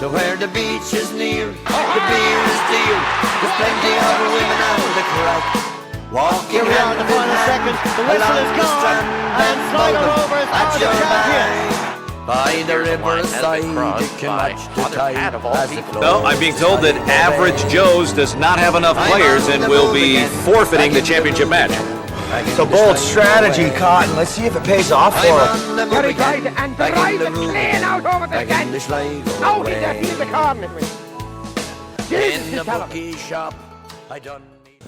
to where the beach is near. The beer is dear, there's plenty of women on the crack. Walking here we are in the final second. The whistle is gone, and Sligo Rovers are the champions. By the riverside, you can watch the tide as it flows. No, I'm being told that Average Joe's does not have enough players and will be forfeiting the championship match. It's a bold strategy, Cotton. Let's see if it pays off for him. Very tight and drive it clean out over the fence. Out in the field, the corner. In the bookie shop, I done.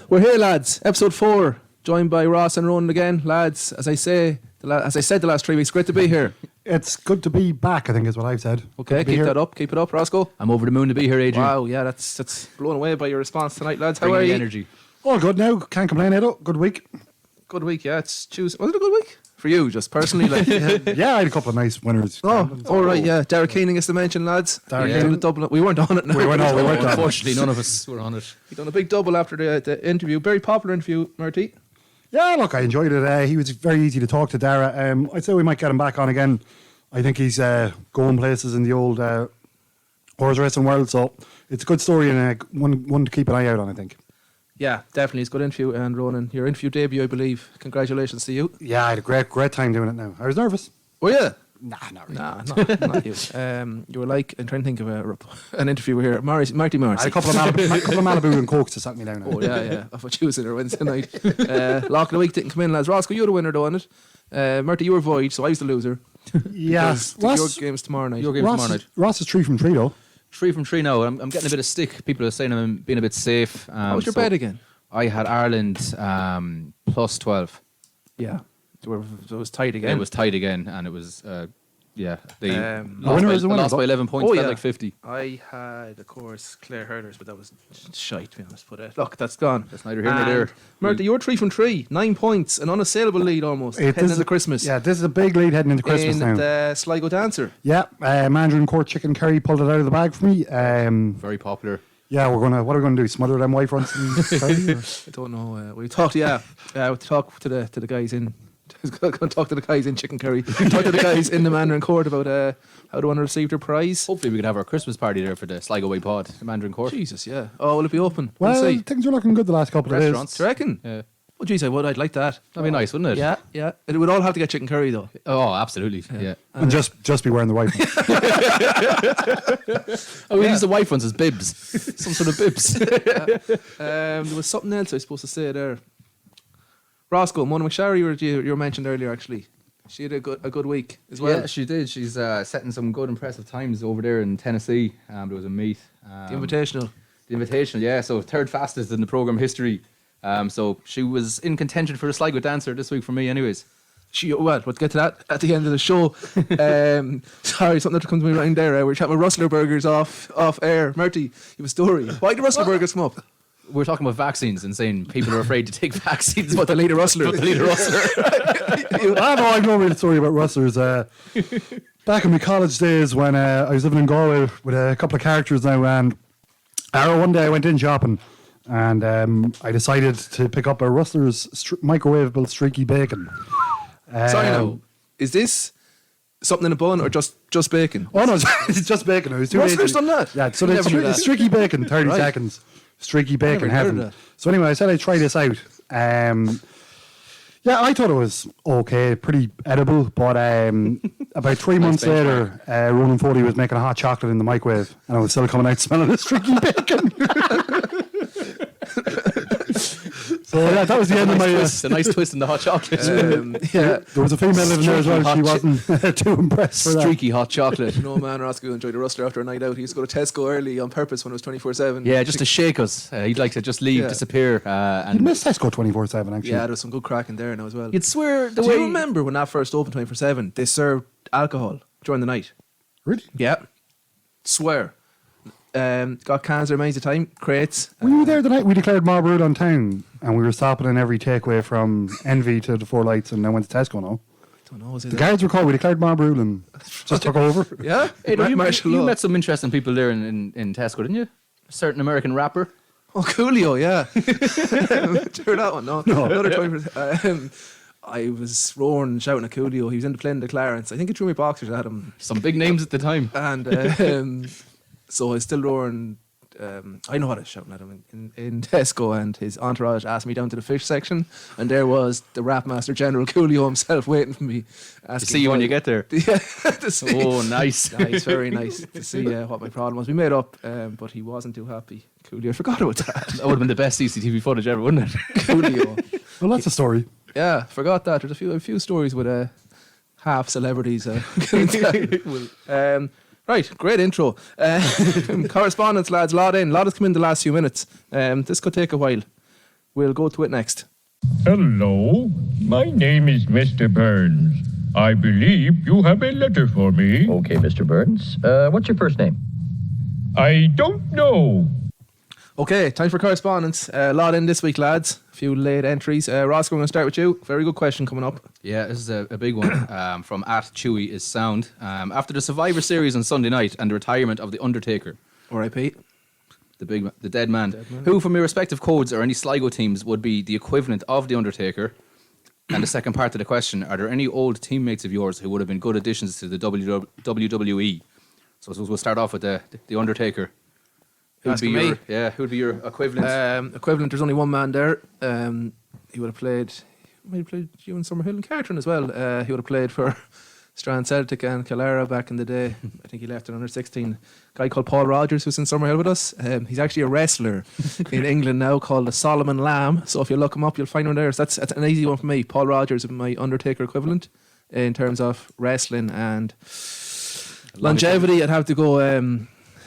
We're here, lads. Episode 4, joined by Ross and Ronan again, lads. As I said the last 3 weeks, great to be here. It's good to be back, I think is what I've said. Okay, keep that up. Keep it up, Roscoe. I'm over the moon to be here, Adrian. Wow, yeah, that's blown away by your response tonight, lads. How are Bringing you? energy. All good now. Can't complain, Edo. Good week. Good week, yeah. It's Tuesday. Was it a good week for you, just personally? Like, Yeah, I had a couple of nice winners. all right, yeah. Derek Keening is to mention, lads. Derek He done a double. We weren't on it. No. We weren't on it. Unfortunately, none of us were on it. He done a big double after the interview. Very popular interview, Marty. Yeah, look, I enjoyed it. He was very easy to talk to, Dara. I'd say we might get him back on again. I think he's going places in the old horse racing world, so it's a good story and one to keep an eye out on, I think. Yeah, definitely. It's a good interview. And Ronan, your interview debut, I believe. Congratulations to you. Yeah, I had a great time doing it now. I was nervous. Oh, yeah? Nah, not really. Nah, not you. You were like, I'm trying to think of an interview here. Marty Morris. I had a couple of Malibu and Cokes to set me down. Oh, yeah. I thought you was in there Wednesday night. Lock of the week didn't come in, lads. Roscoe, you're the winner, though, on it. Marty, you were void, so I was the loser. Yeah. Your game's tomorrow night. Ross is 3 from 3, though. 3 from 3 now. I'm getting a bit of stick. People are saying I'm being a bit safe. How was your bet again? I had Ireland plus 12. Yeah. It was tight again. It was tight again, and it was, they lost by 11 points, felt like 50. I had, of course, Claire Hurlers, but that was shite, to be honest. But look, that's gone. That's neither here nor there. Marty, you're 3 from 3, 9 points, an unassailable lead almost, heading into Christmas. Yeah, this is a big lead heading into Christmas now. In the Sligo Dancer. Yeah, Mandarin Court Chicken Curry pulled it out of the bag for me. Very popular. Yeah, what are we gonna do? Smother them white fronts and curry? I don't know. We talked. We talked to the guys in. Going to talk to the guys in Chicken Curry. Talk to the guys in the Mandarin Court about how they want to receive their prize. Hopefully we could have our Christmas party there for the Sligo Way Pod, the Mandarin Court. Jesus, yeah. Oh, will it be open? Well, things are looking good the last couple of Restaurants. Do you reckon? Yeah. Oh, geez, I would. I'd like that. That'd be nice, wouldn't it? Yeah. It would all have to get chicken curry, though. Oh, absolutely. Yeah. And just be wearing the white ones. We use the white ones as bibs. Some sort of bibs. There was something else I was supposed to say there. Roscoe, Mona McSharry, you were mentioned earlier, actually. She had a good week as well. Yeah, she did. She's setting some good, impressive times over there in Tennessee. There was a meet. The Invitational. The Invitational, yeah. So third fastest in the programme history. So she was in contention for the Sligo Dancer this week for me anyways. We'll get to that at the end of the show. Sorry, something that comes to me right there. We're chatting with Rustler Burgers off air. Marty, you have a come up? Why did Rustler Burgers come up? We're talking about vaccines and saying people are afraid to take vaccines. But the leader Rustler. I know a real story about rustlers. Back in my college days when I was living in Galway with a couple of characters now, and one day I went in shopping and I decided to pick up a Rustler's microwavable streaky bacon. Sorry, no. Is this something in a bun or just bacon? Oh no, it's just bacon. It was too Rustler's done that? Yeah, so it's streaky bacon, 30 Right. seconds. Streaky bacon Never heard of heaven. that. So anyway, I said I'd try this out. Yeah, I thought it was okay, pretty edible, but about 3 months later, Ronan Foley was making a hot chocolate in the microwave, and I was still coming out smelling the streaky bacon. So yeah, that was the end of my... a nice twist in the hot chocolate. Yeah, there was a female living there as well. She wasn't too impressed for that. Streaky hot chocolate. No man, Roscoe enjoyed the Rustler after a night out. He used to go to Tesco early on purpose when it was 24/7. Yeah, just to shake us. He'd like to just leave, Yeah. disappear. You'd And miss Tesco 24/7 actually. Yeah, there was some good crack in there now as well. you'd swear the Do way... you remember when that first opened 24/7? They served alcohol during the night. Really? Yeah, swear. Got cans there many a time, crates. We were there the night we declared Mob Rule on town, and we were stopping in every takeaway from Envy to the Four Lights, and then went to Tesco. No, Don't know. Is it the guards were called. We declared Mob Rule and just took over. Yeah, Hey, you martial law. met some interesting people there in Tesco, didn't you? A certain American rapper. Oh, Coolio, yeah. Sure, that one. No. Another 20%. I was roaring and shouting at Coolio. He was in the plane to Clarence. I think he threw me boxers at him. Some big names at the time. And So I still roaring. I know what I was shouting at him in Tesco, and his entourage asked me down to the fish section, and there was the rap master General Coolio himself waiting for me. To see you when you get there. Yeah, to see. Oh, nice. Nice, very nice to see what my problem was. We made up, but he wasn't too happy. Coolio, I forgot about that. That would have been the best CCTV footage ever, wouldn't it? Coolio. Well, that's a story. Yeah, forgot that. There's a few stories with half celebrities. Right, great intro. Correspondence, lads, lot has come in the last few minutes. This could take a while. We'll go to it next. Hello, my name is Mr. Burns. I believe you have a letter for me. Okay, Mr. Burns. What's your first name? I don't know. Okay, time for correspondence. A lot in this week, lads. A few late entries. Ross, we're going to start with you. Very good question coming up. Yeah, this is a big one from @Chewy is sound. After the Survivor Series on Sunday night and the retirement of the Undertaker, R.I.P. the dead man, who from your respective codes or any Sligo teams would be the equivalent of the Undertaker? And the second part of the question: are there any old teammates of yours who would have been good additions to the WWE? So I suppose we'll start off with the Undertaker. Who'd be your equivalent? Equivalent. There's only one man there. He would have played. Might have played you in Summerhill and Cartron as well. He would have played for Strand Celtic and Calera back in the day. I think he left at under 16. A guy called Paul Rogers who's in Summerhill with us. He's actually a wrestler in England now called the Solomon Lamb. So if you look him up, you'll find him there. So that's an easy one for me. Paul Rogers is my Undertaker equivalent in terms of wrestling and longevity. I'd have to go.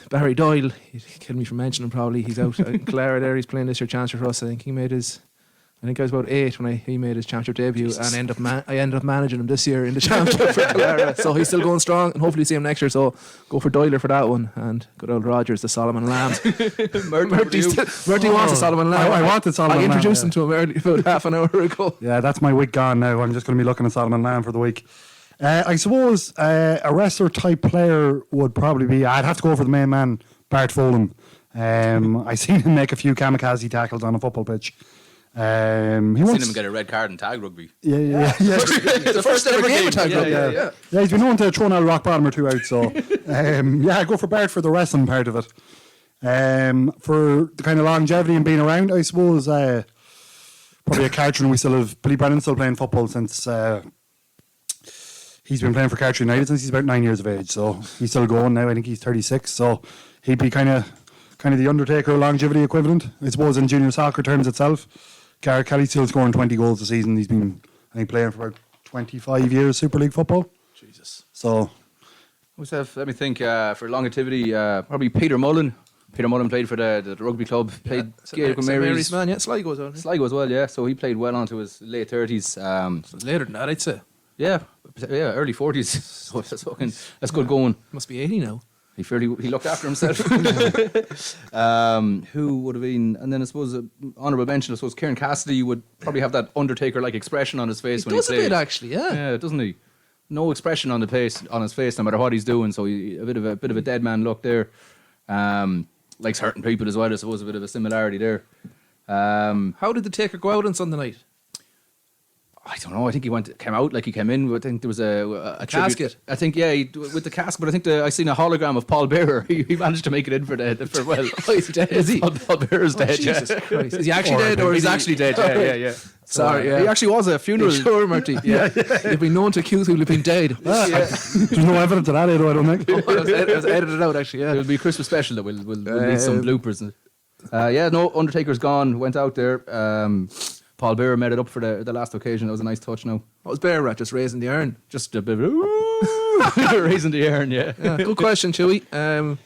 Barry Doyle, he'd kill me for mentioning him probably. He's out in Calera there. He's playing this year championship for us. I think I was about 8 when he made his championship debut, and I ended up managing him this year in the championship for Calera. So he's still going strong, and hopefully see him next year. So go for Doyler for that one, and good old Rogers, the Solomon Lamb. Murty wants a Solomon Lamb. I wanted Solomon I Lamb. introduced him to him early, about half an hour ago. Yeah, that's my week gone now. I'm just going to be looking at Solomon Lamb for the week. I suppose a wrestler type player would probably be. I'd have to go for the main man, Bart Folin. I seen him make a few kamikaze tackles on a football pitch. I've seen him get a red card in tag rugby. Yeah. The first ever game of tag rugby. Yeah, he's been known to throw a rock bottom or two out. So, I go for Bart for the wrestling part of it. For the kind of longevity and being around, I suppose probably a Cartron. We still have Billy Brennan still playing football since. He's been playing for Cartron United since he's about 9 years of age, so he's still going now. I think he's 36, so he'd be kind of the Undertaker longevity equivalent, I suppose, in junior soccer terms itself. Gareth Kelly's still scoring 20 goals a season. He's been, I think, playing for about 25 years Super League football. Jesus. So, Let me think. For longevity, probably Peter Mullen. Peter Mullen played for the rugby club. Played Gaelic Mary's man. Yeah, Sligo as well. Sligo as well. Yeah, so he played well onto his late 30s. So later than that, I'd say. Yeah, early 40s. So that's good going. Must be 80 now. He looked after himself. Who would have been? And then I suppose honourable mention. I suppose Kieran Cassidy would probably have that Undertaker-like expression on his face when he plays. He does a bit actually, yeah. Yeah, doesn't he? No expression on his face, no matter what he's doing. So a bit of a dead man look there. Likes hurting people as well. I suppose a bit of a similarity there. How did the Taker go out on Sunday night? I don't know. I think he came out like he came in. I think there was a casket. I think with the casket. But I think I seen a hologram of Paul Bearer. He managed to make it in for the farewell. Oh, is he dead? Is he? Paul Bearer's dead. Jesus Yeah. Christ. Is he actually dead, or he's actually dead? Yeah. Sorry, yeah. He actually was a funeral. Sure, Marty. Yeah. You've been known to accuse people of being dead. there's no evidence of that, though, I don't think. It was edited out, actually, yeah. There'll be a Christmas special that we'll need some bloopers. Undertaker's gone. Went out there. Paul Bearer made it up for the last occasion. That was a nice touch. Now, What was Bear Rat just raising the urn? just a bit of raising the urn. Yeah. Good question, Chewy.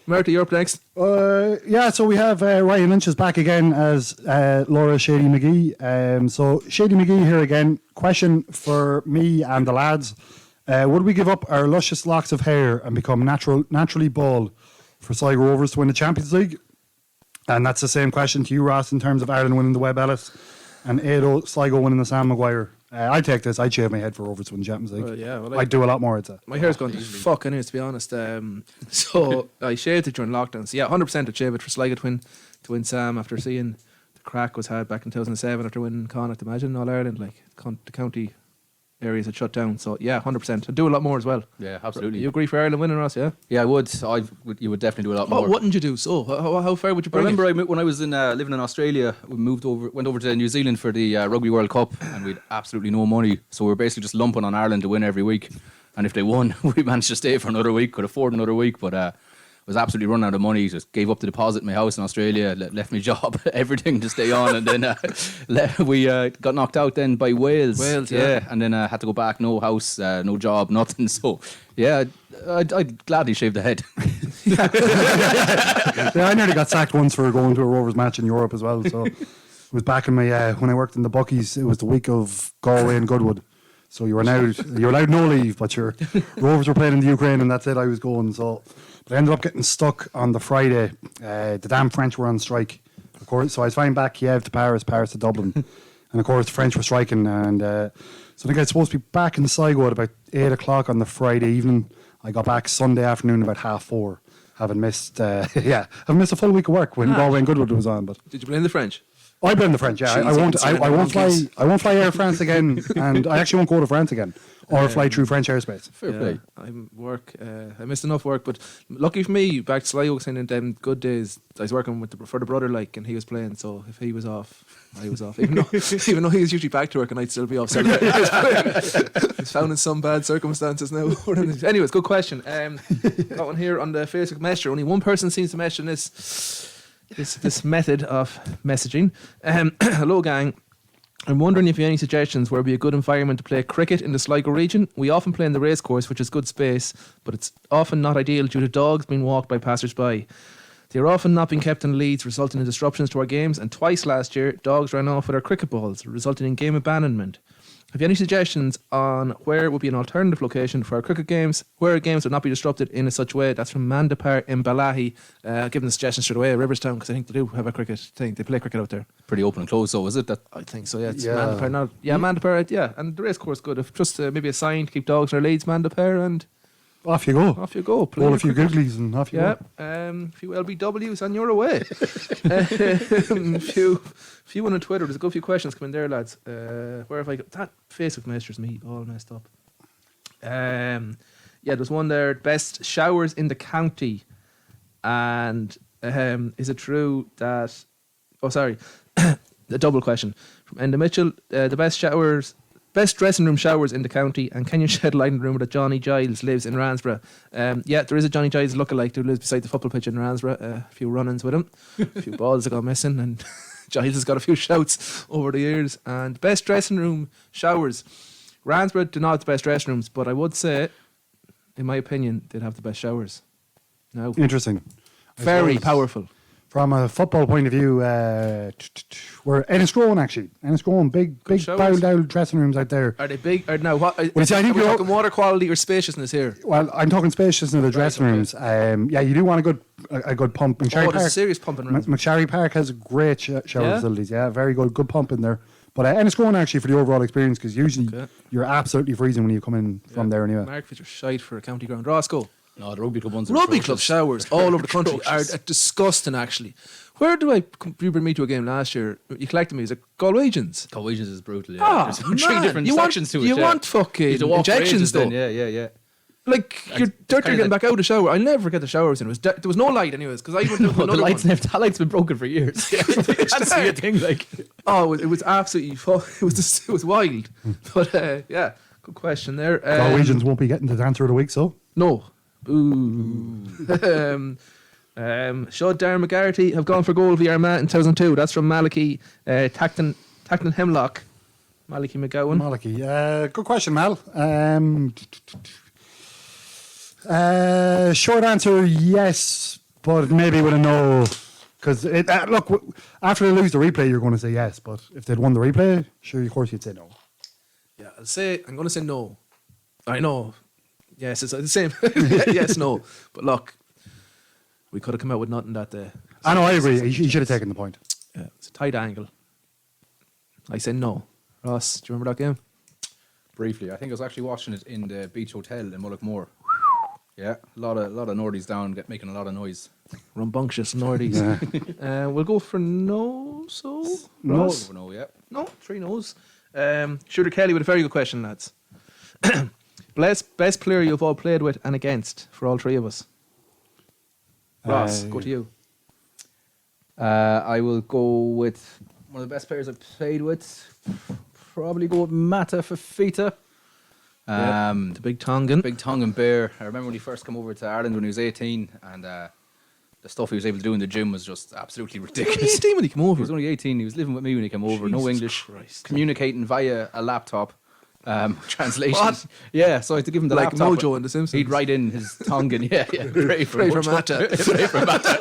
Marty, you're up next. So we have Ryan Lynch is back again as Laura Shady McGee. So Shady McGee here again. Question for me and the lads. Would we give up our luscious locks of hair and become naturally bald for Sligo Rovers to win the Champions League? And that's the same question to you, Ross, in terms of Ireland winning the Webb Ellis and Ado Sligo winning the Sam Maguire. I'd take this. I'd shave my head for Rovers to win the Champions League. I'd do a lot more, I'd say. My hair's gone to fuck anyways, to be honest. So I shaved it during lockdown. So yeah, 100% I'd shave it for Sligo to win Sam after seeing the crack was had back in 2007 after winning Connacht. Imagine All Ireland, like the county areas had shut down. So yeah, 100%. I'd do a lot more as well. Yeah, absolutely. You agree for Ireland winning, Ross? Yeah. Yeah, I would. You would definitely do a lot more. What wouldn't you do? So how far would you I bring remember when I was living in Australia, we went over to New Zealand for the Rugby World Cup, and we had absolutely no money. So we were basically just lumping on Ireland to win every week. And if they won, we managed to stay for another week, could afford another week, but was absolutely running out of money. Just gave up the deposit in my house in Australia, left my job, everything to stay on, and then we got knocked out then by Wales. Yeah. And then had to go back, no house, no job, nothing. So yeah, I'd gladly shave the head. Yeah, I nearly got sacked once for going to a Rovers match in Europe as well. So it was back in my when I worked in the Buckies. It was the week of Galway and Goodwood. So you were allowed no leave, but your Rovers were playing in the Ukraine, and that's it. I was going. So, but I ended up getting stuck on the Friday. The damn French were on strike, of course. So I was flying back Kiev to Paris, Paris to Dublin, and of course the French were striking. And so I think I was supposed to be back in Sligo at about 8 o'clock on the Friday evening. I got back Sunday afternoon about 4:30, having missed a full week of work when Galway and Goodwood was on. But Did you blame the French? I blame the French. Yeah, I won't fly Air France again, and I actually won't go to France again or fly through French airspace. Fair play. I missed enough work, but lucky for me, back to Sligo, in them good days, I was working for the brother, and he was playing. So if he was off, I was off. Even though he was usually back to work, and I'd still be off. He's found in some bad circumstances now. Anyways, good question. Got one here on the Facebook Messenger. Only one person seems to mention this method of messaging. Hello, gang. I'm wondering if you have any suggestions where would be a good environment to play cricket in the Sligo region. We often play in the racecourse, which is good space, but it's often not ideal due to dogs being walked by passers-by. They are often not being kept in leads, resulting in disruptions to our games, and twice last year, dogs ran off with our cricket balls, resulting in game abandonment. Have you any suggestions on where would be an alternative location for our cricket games, where games would not be disrupted in such a way? That's from Mandapar in Balahi. Giving the suggestions straight away, Riverstown, because I think they do have a cricket thing. They play cricket out there. Pretty open and closed, so is it? I think so, yeah. It's Mandapar. Mandapar, yeah. And the racecourse good. If just maybe a sign to keep dogs in their leads, Mandapar, and off you go. Off you go. Roll a few googlies and off you go. A few LBWs on your way. Few on Twitter. There's a good few questions coming there, lads. Where have I got that? Facebook Masters me all messed up. There's one there. Best showers in the county, and is it true that? Oh, sorry, a double question from Enda Mitchell. The best dressing room showers in the county, and can you shed light on the rumour that Johnny Giles lives in Ransborough? There is a Johnny Giles lookalike who lives beside the football pitch in Ransborough. A few run-ins with him, a few balls that got missing, and Giles has got a few shouts over the years. And best dressing room showers, Ransborough do not have the best dressing rooms, but I would say, in my opinion, they'd have the best showers. Now, interesting, very powerful. From a football point of view, we're Enniscrone actually. Enniscrone, big dialed dressing rooms out there. Are they big? Or no? What? Well, see, I think we're talking water quality or spaciousness here. Well, I'm talking spaciousness in the dressing rooms. You do want a good pump. McSharry Park, there's a serious pump in McSharry Park has great shower facilities. Yeah, very good pump in there. But Enniscrone actually for the overall experience, because usually you're absolutely freezing when you come in from there anyway. Mark, you're shite for a county ground. Roscoe. No, the rugby club ones. Rugby club showers all over the country are disgusting. Actually, where do you bring me to a game last year? You collected me. Is it Galwegians? Galwegians is brutal. Yeah, there's 3 different sections to it. You want fucking injections though? Yeah. Like you're dirty getting back out of the shower. I'll never forget the showers in. There was no light anyways because I went to another one. The light's been broken for years. That's the thing. Like, it was absolutely it was wild. But good question there. Galwegians won't be getting the answer of the week, so no. Ooh. Should Darren McGarty have gone for goal via Armagh in 2002? That's from Malachy Tacton Hemlock. Malachy McGowan. Malachy. Good question, Mal. Short answer, yes, but maybe with a no. Because look, after they lose the replay, you're going to say yes. But if they'd won the replay, sure, of course, you'd say no. Yeah, I'm going to say no. I know. Yes, it's the same. Yes, no. But look, we could have come out with nothing that day. I know, I agree. He should have taken the point. Yeah, it's a tight angle. I say no. Ross, do you remember that game? Briefly, I think I was actually watching it in the Beach Hotel in Mullaghmore. Yeah, a lot of Nordies down, making a lot of noise. Rambunctious Nordies. Yeah. We'll go for no. So no, Ross? No, yeah. No, 3 no's. Shooter Kelly with a very good question, lads. Best player you've all played with and against for all three of us. Ross, go to you. I will go with one of the best players I've played with. Probably go with Mata Fafita. The big Tongan. Big Tongan bear. I remember when he first came over to Ireland when he was 18, and the stuff he was able to do in the gym was just absolutely ridiculous. He was 18 when he came over. He was only 18. He was living with me when he came over. No Jesus English. Christ. Communicating via a laptop. Translation. What? Yeah, so I had to give him the Like laptop. Mojo in The Simpsons. He'd write in his Tongan. Yeah. Pray for Pray for Mojo. Mata. Pray for Mata.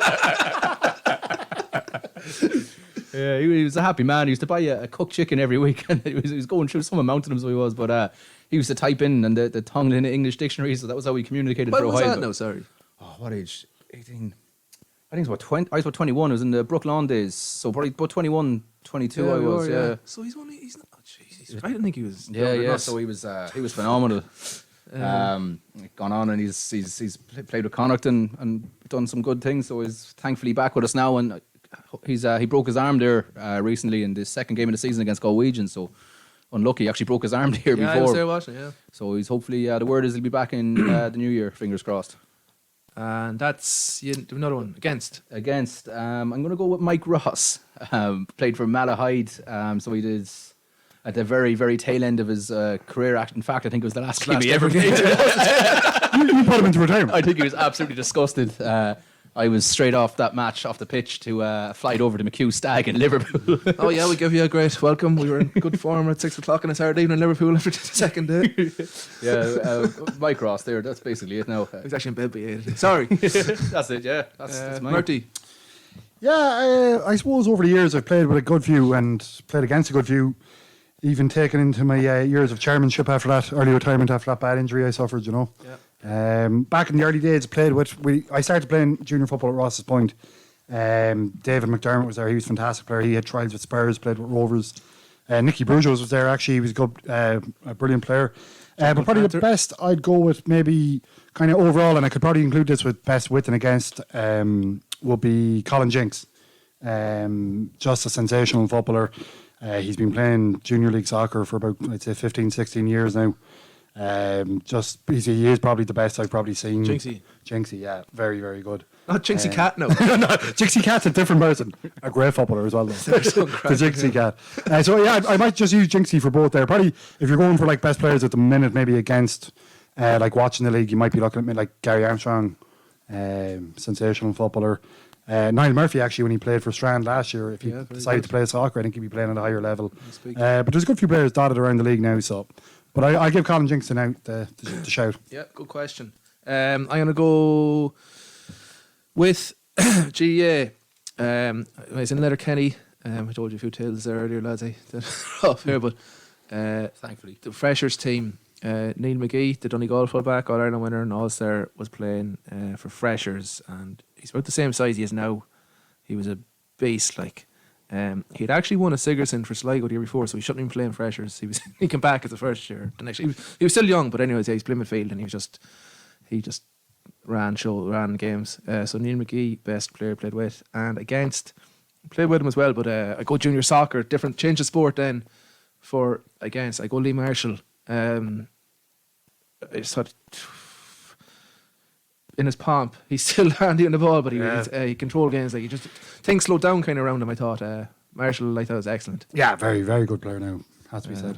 Yeah, he was a happy man. He used to buy a cooked chicken every week, and he was going through some amount of them, so he was. But he used to type in and the Tongan English dictionary, so that was how we communicated What for a was while. that but- now? Sorry. Oh, what age? 18. I think it was about 20. I was about 21. I was in the Brook Lawn days, so probably about 21, 22 I was. Yeah. So he's not. Oh, Jesus. I didn't think he was. Yeah, younger than yeah. us. So he was phenomenal. Gone on and he's played with Connacht and done some good things. So he's thankfully back with us now, and he broke his arm there recently in the second game of the season against Galwegian. So unlucky, he actually broke his arm there Yeah, I before. was there watching. Yeah. So he's hopefully the word is he'll be back in the new year. Fingers crossed. And that's another one against. I'm going to go with Mike Ross. Played for Malahide. So he did at the very, very tail end of his career. In fact, I think it was the last game he ever played. You put him into retirement. I think he was absolutely disgusted. I was straight off that match off the pitch to fly it over to McHugh Stag in Liverpool. Oh yeah, we give you a great welcome. We were in good form at 6 o'clock on a Saturday evening in Liverpool after the second day. Yeah, Mike Ross there. That's basically it now. I was actually in bed by 8. Sorry. That's it, yeah. That's mine. Murty. Yeah, I suppose over the years I've played with a good few and played against a good few. Even taken into my years of chairmanship after that, early retirement after that bad injury I suffered, you know. Yeah. Back in the early days, I started playing junior football at Ross's Point. David McDermott was there. He was a fantastic player. He had trials with Spurs, played with Rovers. Nicky Brujos was there, actually. He was a brilliant player. But probably the best I'd go with, maybe kind of overall, and I could probably include this with best with and against, would be Colin Jinks. Just a sensational footballer. He's been playing junior league soccer for about, I'd say, 15, 16 years now. He is probably the best I've probably seen. Jinxie, yeah, very, very good. Not Jinxie Cat, no. No, Jinxie Cat's a different person. A great footballer as well, though. The Jinxie Cat. So yeah, I might just use Jinxie for both there. Probably if you're going for like best players at the minute, maybe against like watching the league, you might be looking at me like Gary Armstrong, sensational footballer. Niall Murphy, actually, when he played for Strand last year, if he decided to play soccer, I think he'd be playing at a higher level. But there's a good few players dotted around the league now, so. But I give Colin Jinxon out the shout. Yeah, good question. I'm going to go with GA. I was in Letterkenny. I told you a few tales there earlier, lads. Off here, but Thankfully. the Freshers team, Neil McGee, the Donegal fullback, All Ireland winner, and All-Star, was playing for Freshers, and he's about the same size he is now. He was a beast, like. He'd actually won a Sigerson for Sligo the year before, so he shouldn't even play in Freshers. He came back as the first year. The next year. He was still young, but anyways, yeah, he's playing midfield, and he just ran games. So Neil McGee, best player played with, and against, played with him as well. But I go junior soccer, different change of sport. Then for against, I go Lee Marshall. It's sort of in his pomp, he's still handy on the ball, but he control games. Like, he just things slowed down kind of around him. I thought Marshall, I thought, was excellent. Yeah, very, very good player now. Has to be said.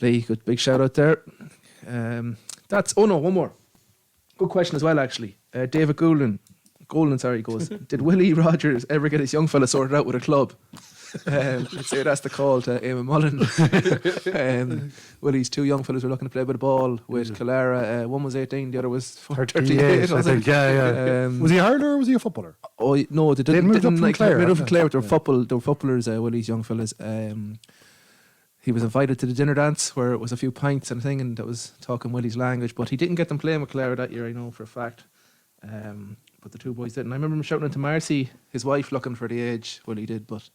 Lee, good big shout out there. One more. Good question as well, actually. David Golden, goes, did Willie Rogers ever get his young fella sorted out with a club? Let's say that's the call to Eamon Mullen. Willie's two young fellas were looking to play with the ball with Clara. One was 18, the other was 38. I think. Yeah. Was he a hurler or was he a footballer? Oh no, they didn't. moved up from like, Clare. Moved up from Clare. They were footballers. Willie's young fellas. He was invited to the dinner dance where it was a few pints and thing, and that was talking Willie's language. But he didn't get them playing with Clara that year, I know for a fact. But the two boys didn't. I remember him shouting into Marcy, his wife, looking for the age. Willie did, but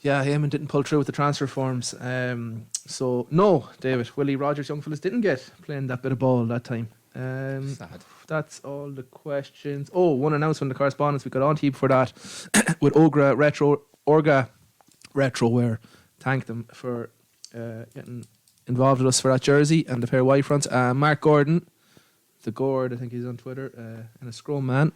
yeah, Eamon didn't pull through with the transfer forms. So no, David, Willie Rogers young fellas didn't get playing that bit of ball that time. Sad. That's all the questions. Oh, one announcement in the correspondence we got on to you for that with Orga Retroware. Thank them for getting involved with us for that jersey and the pair of white fronts. Mark Gordon, the Gord, I think he's on Twitter, and a Scrum man.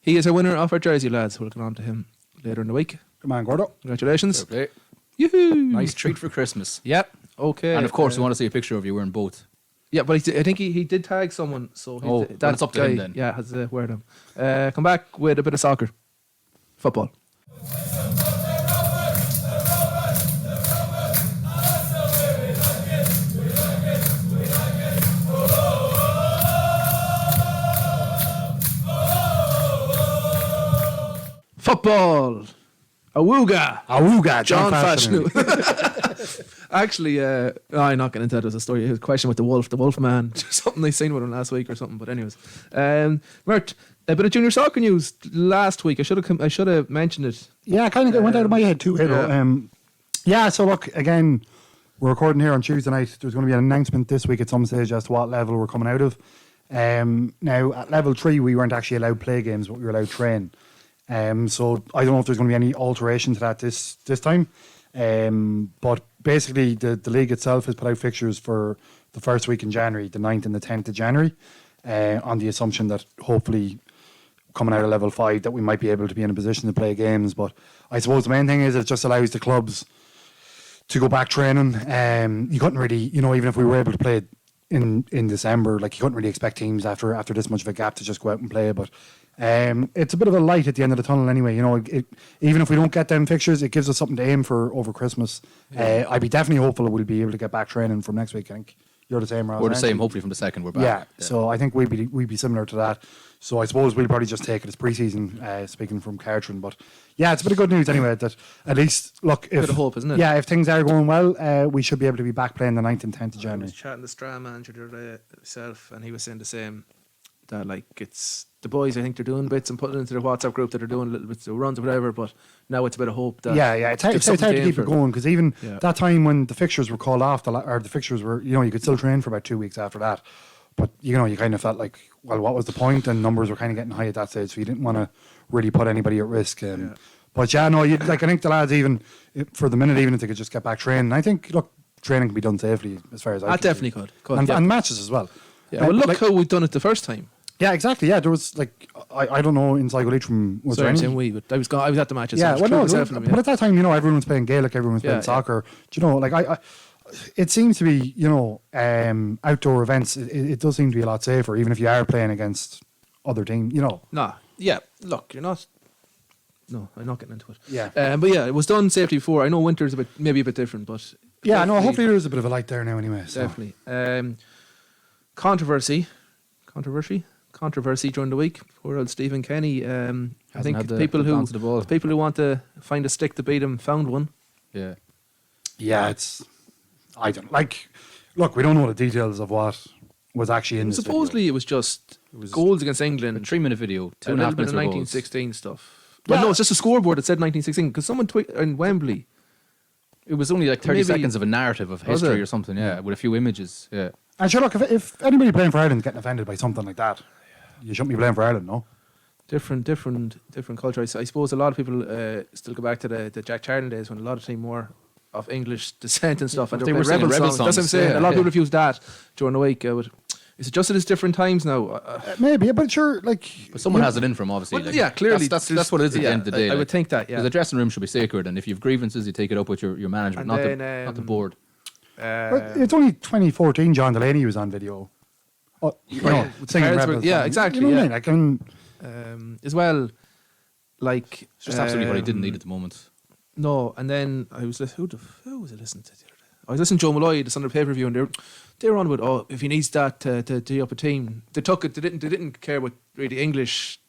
He is our winner of our jersey, lads. We'll get on to him later in the week. Come on, Gordo. Congratulations. Okay. Yoo-hoo. Nice treat for Christmas. Yep. Okay. And of course, we want to see a picture of you wearing both. Yeah, but I think he did tag someone, so well, it's up to him then. Yeah, has to wear them. Come back with a bit of soccer, football. Football. Awooga. John Fashanu. Actually, I'm not getting into that. There's a story, a question with the wolf man. Something they seen with him last week or something. But anyways, Mert, a bit of junior soccer news last week. I should have mentioned it. Yeah, kind of went out of my head too. Yeah, so look, again, we're recording here on Tuesday night. There's going to be an announcement this week at some stage as to what level we're coming out of. Now, at level 3, we weren't actually allowed play games, but we were allowed train. So I don't know if there's going to be any alteration to that this time. But basically, the league itself has put out fixtures for the first week in January, the 9th and the 10th of January, on the assumption that hopefully coming out of level 5 that we might be able to be in a position to play games. But I suppose the main thing is it just allows the clubs to go back training. You couldn't really, even if we were able to play in December, like you couldn't really expect teams after this much of a gap to just go out and play. But it's a bit of a light at the end of the tunnel anyway. Even if we don't get them fixtures, it gives us something to aim for over Christmas. I'd be definitely hopeful we'll be able to get back training from next week. I think you're the same, Ross. We're the same. Hopefully from the 2nd we're back. Yeah. So I think we'd be similar to that. So I suppose we'll probably just take it as pre-season, speaking from Cartron. But yeah, it's a bit of good news anyway that at least, look, if, bit of hope, isn't it? Yeah, if things are going well, we should be able to be back playing the 9th and 10th of I January. was chatting to the Strand manager the other day himself, and he was saying the same, that like it's the boys, I think they're doing bits and putting it into their WhatsApp group that they're doing little bits of runs or whatever, but now it's a bit of hope that it's hard to keep it going, because even that time when the fixtures were called off, or the fixtures were, you could still train for about 2 weeks after that, but you kind of felt like, well, what was the point? And numbers were kind of getting high at that stage, so you didn't want to really put anybody at risk. But I think the lads, even for the minute, even if they could just get back training, I think, look, training can be done safely as far as I can definitely see. could. And matches as well. Yeah, well, look how we've done it the first time. Yeah, exactly. Yeah, there was like I don't know in Sligo Leitrim was there any? But I was at the matches. Yeah, so but at that time, everyone was playing Gaelic, everyone was playing soccer. I it seems to be outdoor events. It does seem to be a lot safer, even if you are playing against other teams. Nah, yeah. Look, you're not. No, I'm not getting into it. Yeah, but yeah, it was done safely before. I know winter's maybe a bit different, but yeah, no. Hopefully, there's a bit of a light there now, anyway. So. Definitely. Controversy during the week. Poor old Stephen Kenny. I think people who want to find a stick to beat him found one. Yeah. I don't like. Look, we don't know the details of what was actually in. Supposedly, it was goals against England. A 3-minute video, 2.5 minutes of 1916 stuff. But no, it's just a scoreboard that said 1916 because someone in Wembley. It was only like 30 seconds of a narrative of history or something, with a few images. Yeah. And sure, look, if anybody playing for Ireland is getting offended by something like that, you shouldn't be playing for Ireland, no? Different culture. I suppose a lot of people still go back to the Jack Charlton days when a lot of team were of English descent and stuff, and they were rebel songs. That's what I'm saying. A lot of people have used that during the week. Is it just at different times now? Maybe, but sure, like. But someone has it in from, obviously. Well, yeah, clearly. That's what it is at the end of the day. I would think that, yeah. The dressing room should be sacred, and if you have grievances, you take it up with your management, not the board. But it's only 2014 John Delaney was on video. Singing Rebels. Yeah, exactly. You know what I mean? As well, like. It's just absolutely what he didn't need at the moment. No, and then I was who was I listening to the other day? I was listening to Joe Malloy, the Sunday pay-per-view, and they were on about, if he needs that to tee up a team. They took it. They didn't care about really English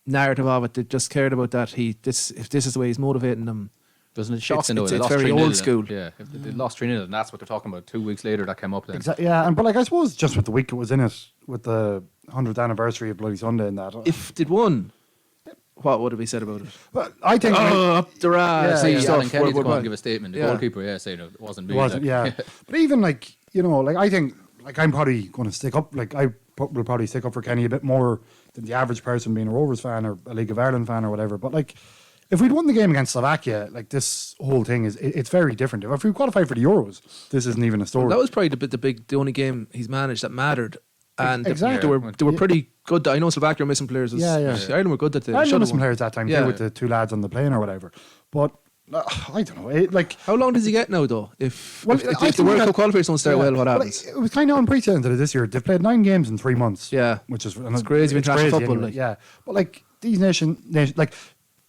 narrative of it. They just cared about that if this is the way he's motivating them. Doesn't it shock? It's very old school. Yeah, if they lost 3-0, and that's what they're talking about. 2 weeks later, that came up then. Exactly. Yeah, but I suppose just with the week it was in it, with the 100th anniversary of Bloody Sunday and that. If they'd won, what would have been said about it? Well, I think up the ras. Alan Kenny to go and give a statement. The goalkeeper, saying it wasn't me. But even I think I'm probably going to stick up. Like I will probably stick up for Kenny a bit more than the average person being a Rovers fan or a League of Ireland fan or whatever. But if we'd won the game against Slovakia, like this whole thing it's very different. If we qualified for the Euros, this isn't even a story. That was probably the only game he's managed that mattered. And Exactly. they were pretty good. I know Slovakia were missing players. Ireland were good that day. I know some players that time too, with the 2 lads on the plane or whatever. But I don't know. How long does he get now, though? If the think World Cup qualifiers don't start well, what happens? It was kind of unprecedented this year. They've played 9 games in 3 months. Yeah, which is it's crazy in international football. Anyway. Yeah, but like these nations, like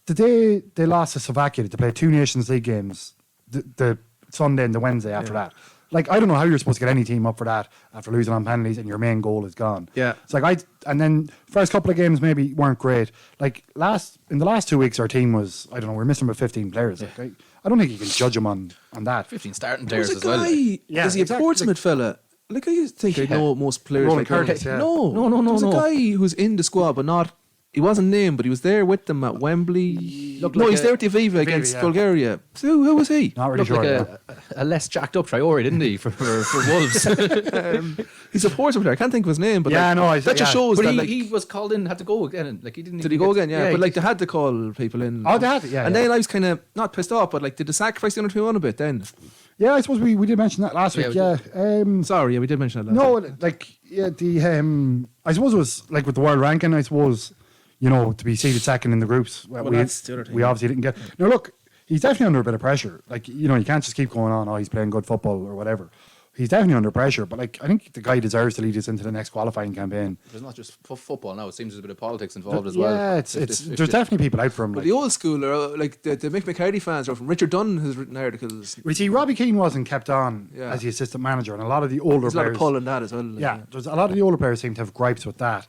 the day they lost to Slovakia, they played 2 Nations League games. The Sunday and the Wednesday after that. Like, I don't know how you're supposed to get any team up for that after losing on penalties and your main goal is gone. Yeah. It's like and then first couple of games maybe weren't great. Like in the last 2 weeks our team was, I don't know, we're missing about 15 players. Like, I don't think you can judge them on that. 15 starting players as well. well. Is he a Portsmouth fella? Like, I used to think I know most players. Roland like Curtis, No. There's a guy who's in the squad, but not. He wasn't named, but he was there with them at Wembley. He's there at the Aviva against Bulgaria. So who was he? Not really sure. Like a less jacked up Traore, didn't he, for Wolves? He's a Portsmouth player. I can't think of his name, but that just shows but that he was called in, had to go again. Like he didn't. Did he go again? Yeah, but like they had to call people in. Oh, they had to, yeah. And then I was kind of not pissed off, but like did they sacrifice the under 21 a bit then? Yeah, I suppose we did mention that last week. Yeah. Sorry, we did mention that. I suppose it was like with the world ranking. I suppose. To be seeded second in the groups, that's the other thing. We obviously didn't get. Now, look, he's definitely under a bit of pressure. Like, you can't just keep going on, he's playing good football or whatever. He's definitely under pressure, but like, I think the guy deserves to lead us into the next qualifying campaign. There's not just football now, it seems there's a bit of politics involved as well. Yeah, there's definitely people out for him. But the old school, like the Mick McCarthy fans are from. Richard Dunn has written articles. We see Robbie Keane wasn't kept on as the assistant manager, and a lot of the older players. There's a lot of pull in that as well. There's a lot of the older players seem to have gripes with that.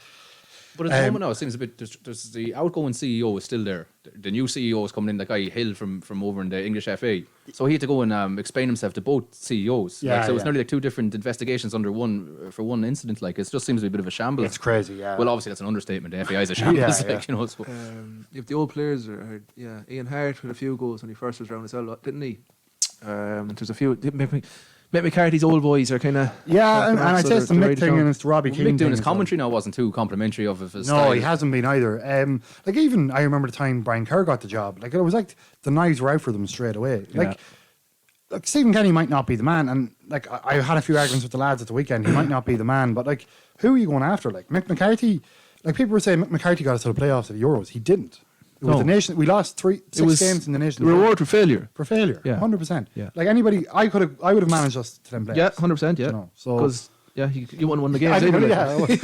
But at the moment now, it seems a bit. There's the outgoing CEO is still there. The new CEO is coming in, the guy Hill from over in the English FA. So he had to go and explain himself to both CEOs. So it's nearly like 2 different investigations under one for one incident. Like, it just seems to be a bit of a shambles. It's crazy. Yeah. Well, obviously that's an understatement. The FA is a shambles. So. If the old players are, Ian Hart had a few goals when he first was around as well, didn't he? There's a few. Mick McCarthy's old boys are kind of and I'd say it's the Mick thing and it's the Robbie Keane Mick doing his commentary now wasn't too complimentary of his style. No, he hasn't been either. Like, even I remember the time Brian Kerr got the job. Like, it was like the knives were out for them straight away. Like Stephen Kenny might not be the man, and like I had a few arguments with the lads at the weekend. He might not be the man, but like, who are you going after? Like Mick McCarthy. Like, people were saying Mick McCarthy got us to the playoffs of the Euros. He didn't. It was the nation. We lost 6 games in the nation. Reward for failure. For failure. Yeah, 100%. Yeah. Like anybody, I would have managed us to them playoffs. Yeah, 100%. Yeah. So because you wouldn't win the games.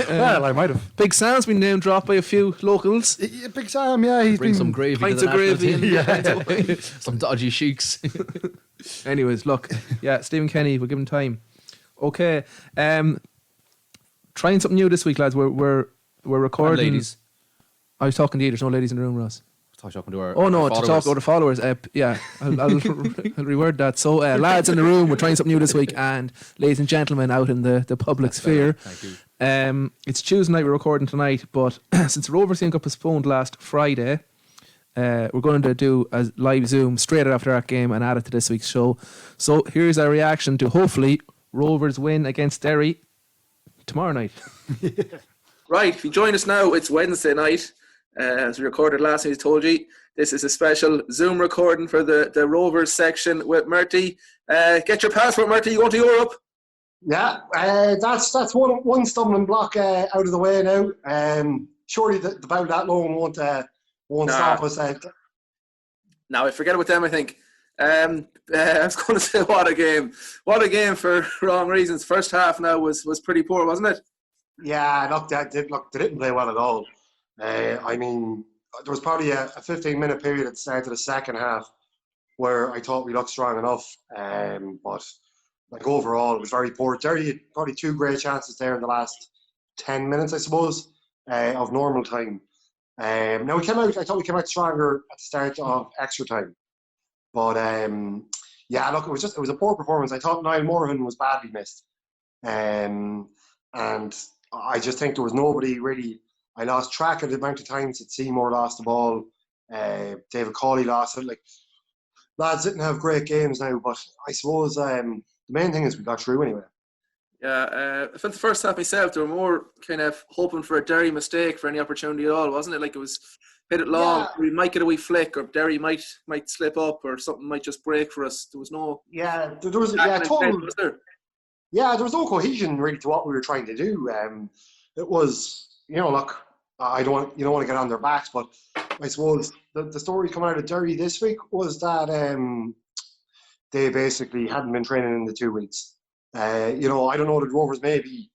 Well, I might have. Big Sam's been name dropped by a few locals. Big Sam, he's bring been some gravy. Pints of gravy. Some dodgy sheiks. Anyways, look, Stephen Kenny, we'll give him time. Okay, trying something new this week, lads. We're recording. And ladies. I was talking to you. There's no ladies in the room, Ross. Talking to our to talk about the followers. I'll reword that. So, lads in the room, we're trying something new this week, and ladies and gentlemen out in the public sphere. Thank you. It's Tuesday night. We're recording tonight, but since the Rovers game got postponed last Friday, we're going to do a live Zoom straight after that game and add it to this week's show. So here's our reaction to hopefully Rovers win against Derry tomorrow night. Right, if you join us now, it's Wednesday night. As we recorded last night, I told you, this is a special Zoom recording for the Rovers section with Murty. Get your passport, Murty. You going to Europe? Yeah, that's one stumbling block out of the way now. Surely the bout that loan won't stop us. No, I forget about them, I think. I was going to say, what a game. What a game for wrong reasons. First half now was pretty poor, wasn't it? Yeah, they didn't play well at all. I mean, there was probably a 15-minute period at the start of the second half where I thought we looked strong enough. But like, overall, it was very poor. Derry had probably 2 great chances there in the last 10 minutes, I suppose, of normal time. Now I thought we came out stronger at the start of extra time. But look, it was a poor performance. I thought Niall Morahan was badly missed. And I just think there was nobody really. I lost track of the amount of times that Seymour lost the ball. David Cawley lost it. Like, lads didn't have great games now, but I suppose the main thing is we got through anyway. Yeah, I felt the first half myself, they were more kind of hoping for a Derry mistake for any opportunity at all, wasn't it? Like it was hit it long, we might get a wee flick, or Derry might slip up, or something might just break for us. There was no there was total. Was there? Yeah, there was no cohesion really to what we were trying to do. It was, look, you don't want to get on their backs, but I suppose the story coming out of Derry this week was that they basically hadn't been training in the 2 weeks. I don't know, the Rovers maybe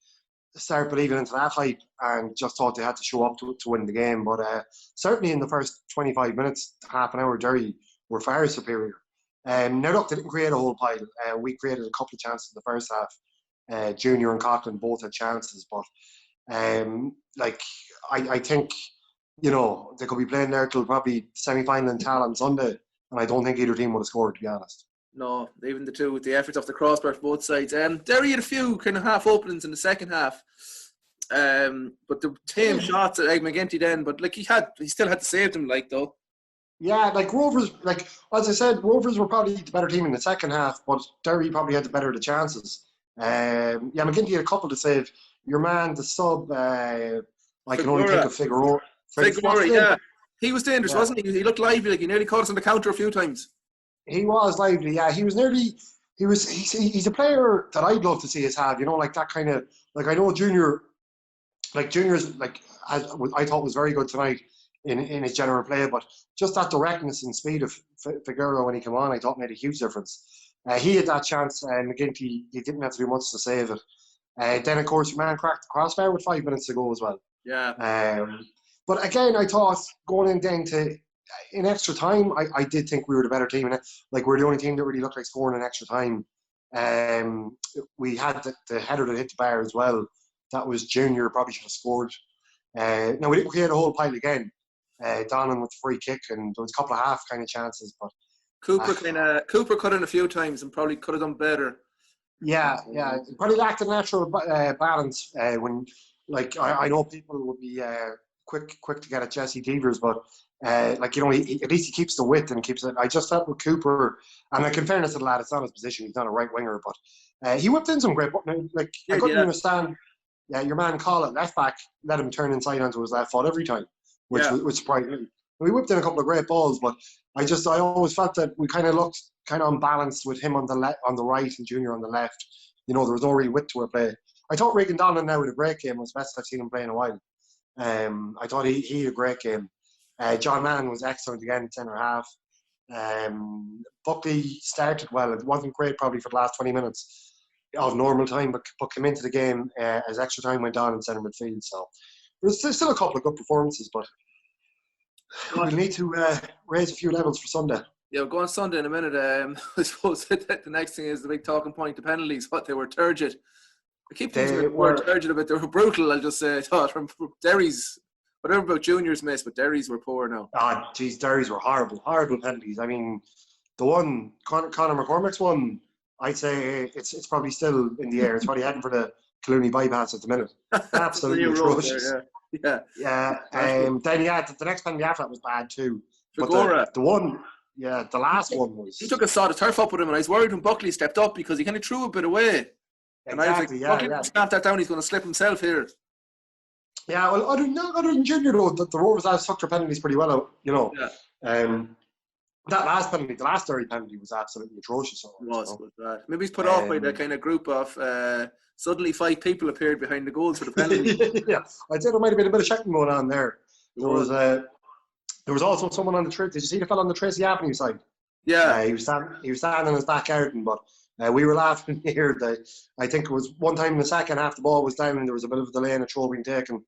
start believing into that hype and just thought they had to show up to win the game. But certainly in the first 25 minutes, half an hour, Derry were far superior. Now, look, they didn't create a whole pile. We created a couple of chances in the first half. Junior and Coughlin both had chances, but I think, they could be playing there till probably semi-final in Tal on Sunday, and I don't think either team would have scored, to be honest. No, even the two with the efforts off the crossbar for both sides. Derry had a few kind of half openings in the second half, but the tame shots at McGinty then. But like he still had to save them, like though. Yeah, like Rovers, like as I said, Rovers were probably the better team in the second half, but Derry probably had the better of the chances. McGinty had a couple to save. Your man, the sub, I can only think of Figueroa. Yeah, he was dangerous, wasn't he? He looked lively, like he nearly caught us on the counter a few times. He was lively, yeah. He's a player that I'd love to see us have, like that kind of, like I know Junior's, like, I thought was very good tonight in his general play, but just that directness and speed of Figueroa when he came on, I thought made a huge difference. He had that chance, and McGinty, he didn't have to do much to save it. Then, of course, your man cracked the crossbar with 5 minutes to go as well. Yeah. But again, I thought going in then in extra time, I did think we were the better team. Like, we're the only team that really looked like scoring in extra time. We had the header that hit the bar as well. That was Junior, probably should have scored. Now, we didn't create a whole pile again. Donnan with the free kick, and there was a couple of half kind of chances. But Cooper cut in a few times and probably could have done better. Yeah. Probably lacked a natural balance. When, like, I know people would be quick to get at Jesse Devers, but at least he keeps the width and keeps it. I just thought with Cooper, and like in fairness to the lad, it's not his position. He's not a right winger, but he whipped in some great. I couldn't understand. Yeah, your man Colin, left back, let him turn inside onto his left foot every time, which surprised me. We whipped in a couple of great balls, but I always felt that we kind of looked kind of unbalanced with him on the right and Junior on the left. There was no real width to our play. I thought Regan Donlan now with a great game was the best I've seen him play in a while. I thought he had a great game. John Mann was excellent again, centre half. Buckley started well. It wasn't great probably for the last 20 minutes of normal time, but came into the game as extra time went on in centre midfield. So there's still a couple of good performances, but we'll need to raise a few levels for Sunday. Yeah, we'll go on Sunday in a minute. I suppose the next thing is the big talking point, the penalties, what they were turgid. I keep thinking they were turgid a bit. They were brutal, I'll just say. I thought from Derry's, whatever about Junior's miss, but Derry's were poor now. Ah, geez, Derry's were horrible penalties. I mean, the one, Conor McCormick's one, I'd say it's probably still in the air. It's probably heading for the Clooney bypass at the minute. Absolutely atrocious. Yeah. Then the next penalty after that was bad too. Figueroa. But the last one was. He took a sod of turf up with him, and I was worried when Buckley stepped up because he kind of threw a bit away. And I was like, Buckley snapped that down. He's going to slip himself here. Yeah, well, other than Junior though, the Rovers have stuck their penalties pretty well out. Yeah. That last penalty, the last Derry penalty, was absolutely atrocious. It was bad. Maybe he's put off by the kind of group of suddenly 5 people appeared behind the goals for the penalty. Yeah, I'd say there might have been a bit of checking going on there. There was also someone on the Did you see the fellow on the Tracy Avenue side? Yeah, he was standing in his back garden, but we were laughing here. I think it was one time in the second half the ball was down and there was a bit of a delay in a throw being taken,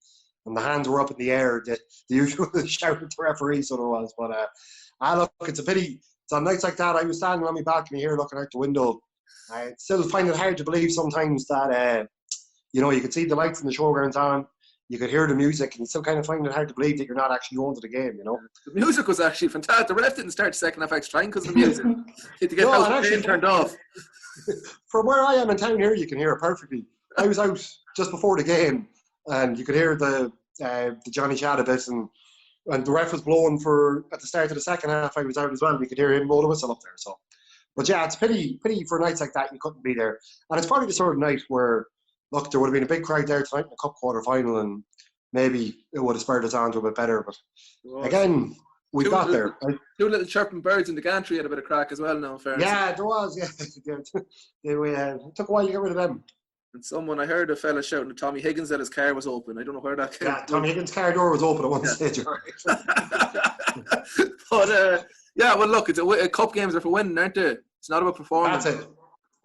and the hands were up in the air. The usual shout at the referee, so there was. But look, it's a pity. It's on nights like that. I was standing on my balcony here looking out the window. I still find it hard to believe sometimes that you could see the lights in the showgrounds on. You could hear the music, and you still kind of find it hard to believe that you're not actually going to the game, The music was actually fantastic. The ref didn't start the second half extra time because of the music. He had to get the pain turned off. From where I am in town here, you can hear it perfectly. I was out just before the game, and you could hear the Johnny Chad a bit, and the ref was blowing at the start of the second half. I was out as well. We could hear him blow the whistle up there. So, but yeah, it's pity for nights like that you couldn't be there, and it's probably the sort of night where look, there would have been a big crowd there tonight in the cup quarter final, and maybe it would have spurred us on to a bit better. But again, we got there. Two little chirping birds in the gantry had a bit of crack as well. Now, in fairness. Yeah, there was. Yeah, it took a while to get rid of them. And I heard a fella shouting to Tommy Higgins that his car was open. I don't know where that came from. Yeah, Tommy Higgins' car door was open at one stage. But well, look, cup games are for winning, aren't they? It's not about performance. That's it.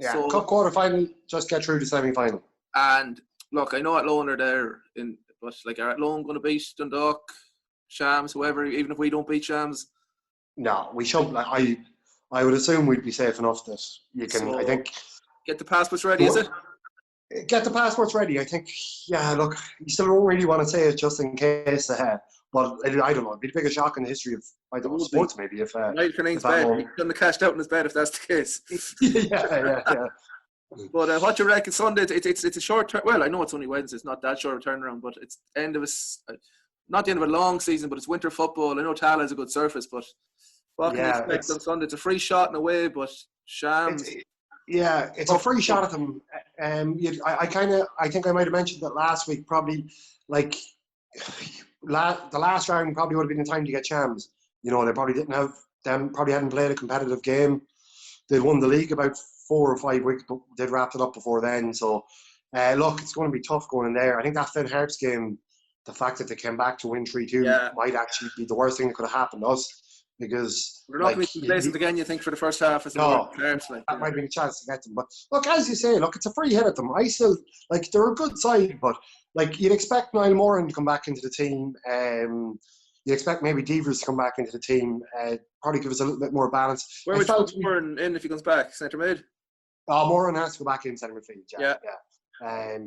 Yeah, so, cup quarter final, just get through the semi final. And look, I know Athlone are there, but like, are Athlone going to beat Dundalk, Shams, whoever? Even if we don't beat Shams, no, we should. Like, I would assume we'd be safe enough that you can. So, I think get the passports ready. Is it? Get the passports ready. I think. Yeah, look, you still don't really want to say it just in case. But I don't know. It'd be the biggest shock in the history of sports, maybe. If Niall Kernane's bed, he couldn't have cashed out in his bed if that's the case. yeah. But what you reckon Sunday? It's a short term. Well, I know it's only Wednesday. It's not that short a turnaround, but it's end of not the end of a long season, but it's winter football. I know Tala is a good surface, but what can you expect on Sunday? It's a free shot in a way, but Shams. It's a free shot at them. I think I might have mentioned that last week. Probably like the last round probably would have been the time to get Shams. You know, they probably didn't have them. Probably hadn't played a competitive game. They'd won the league about 4 or 5 weeks, but they'd wrapped it up before then. So, look, it's going to be tough going in there. I think that Finn Harps game, the fact that they came back to win 3-2 might actually be the worst thing that could have happened to us. Because we're not going to be complacent again, you think, for the first half? No, that might be a chance to get them. But look, as you say, it's a free hit at them. I still, they're a good side, but, you'd expect Niall Moran to come back into the team. You'd expect maybe Devers to come back into the team. Probably give us a little bit more balance. Where would you put Moran in if he comes back? Centre mid? Moran has to go back in centre midfield. Yeah.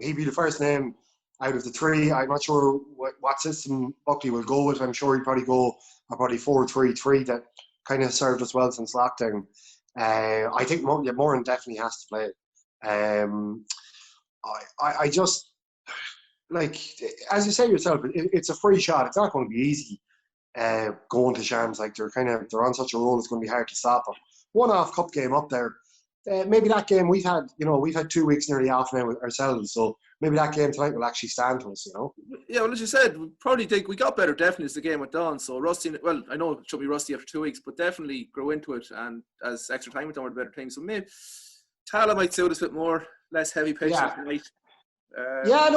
He'd be the first name out of the three. I'm not sure what system Buckley will go with. I'm sure he'd probably go a 4-3-3 that kind of served us well since lockdown. I think Moran definitely has to play. I just, as you say yourself, it's a free shot. It's not going to be easy going to Shams. They're on such a roll. It's going to be hard to stop them. One-off cup game up there. Maybe that game we've had 2 weeks nearly off now ourselves. So maybe that game tonight will actually stand to us. Yeah, well, as you said, we probably think we got better definitely as the game went on. So rusty. Well, I know it should be rusty after 2 weeks, but definitely grow into it. And as extra time went on, we're the better team. So maybe Tala might suit us a bit more, less heavy pitches tonight. It might. Yeah,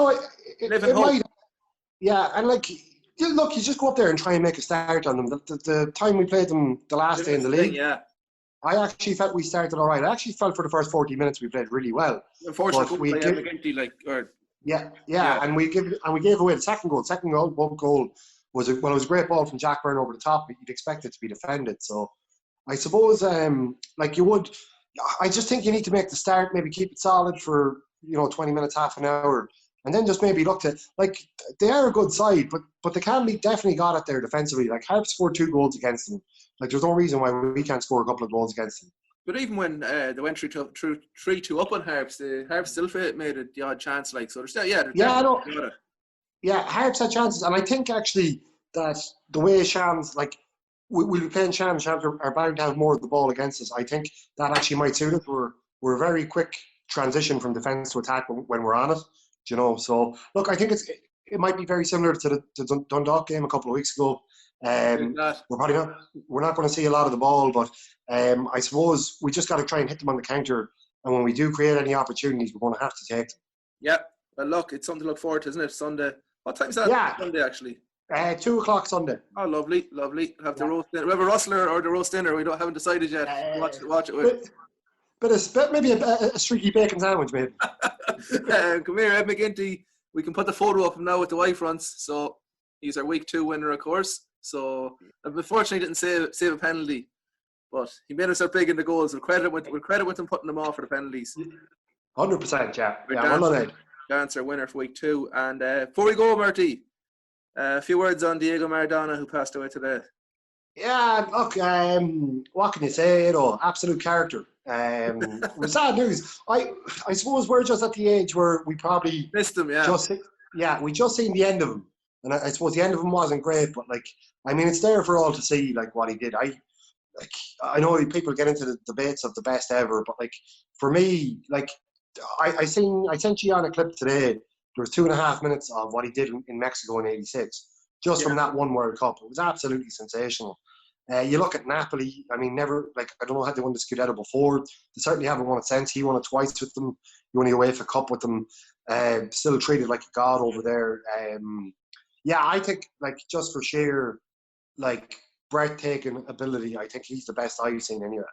and look, you just go up there and try and make a start on them. The time we played them the last day in the league, I actually felt we started all right. I actually felt for the first 40 minutes we played really well. Unfortunately, and we gave away the second goal. Second goal was it was a great ball from Jack Byrne over the top, but you'd expect it to be defended. So I suppose you would. I just think you need to make the start, maybe keep it solid for 20 minutes, half an hour, and then just maybe look to they are a good side, but they definitely got it there defensively. Harps scored 2 goals against them. There's no reason why we can't score a couple of goals against them. But even when they went 3-2 up on Harps, the Harps still made it the odd chance. So they're still Harps had chances, and I think actually that the way Shams we'll be playing Shams. Shams are bound to have more of the ball against us. I think that actually might suit us. We're very quick transition from defence to attack when we're on it. So look, I think it might be very similar to the Dundalk game a couple of weeks ago. We're not going to see a lot of the ball, but I suppose we just got to try and hit them on the counter. And when we do create any opportunities, we're going to have to take them. Yeah, well, look, it's something to look forward to, isn't it? Sunday. What time is that? Sunday, actually. 2:00 Sunday. Oh, lovely. Have the roast dinner. We have a Rustler or the roast dinner. We haven't decided yet. Watch it with. Maybe a streaky bacon sandwich, maybe. Come here, Ed McGinty. We can put the photo up now with the white fronts. So he's our week 2 winner, of course. So unfortunately, didn't save a penalty, but he made us look big in the goals. We'll credit with him putting them off for the penalties. 100%, yeah. Well done, Ed. Dan's our winner for week 2. And before we go, Marty, a few words on Diego Maradona, who passed away today. Yeah, look, what can you say? Absolute character. Sad news. I suppose we're just at the age where we probably missed him. We just seen the end of him, and I suppose the end of him wasn't great. But it's there for all to see. What he did. I know people get into the debates of the best ever, but for me, I sent you on a clip today. There was 2.5 minutes of what he did in Mexico in '86, just from that one World Cup. It was absolutely sensational. You look at Napoli. I mean, never I don't know how they won the Scudetto before. They certainly haven't won it since. He won it twice with them. He won the UEFA Cup with them. Still treated like a god over there. I think just for sheer breathtaking ability, I think he's the best I've seen anyway.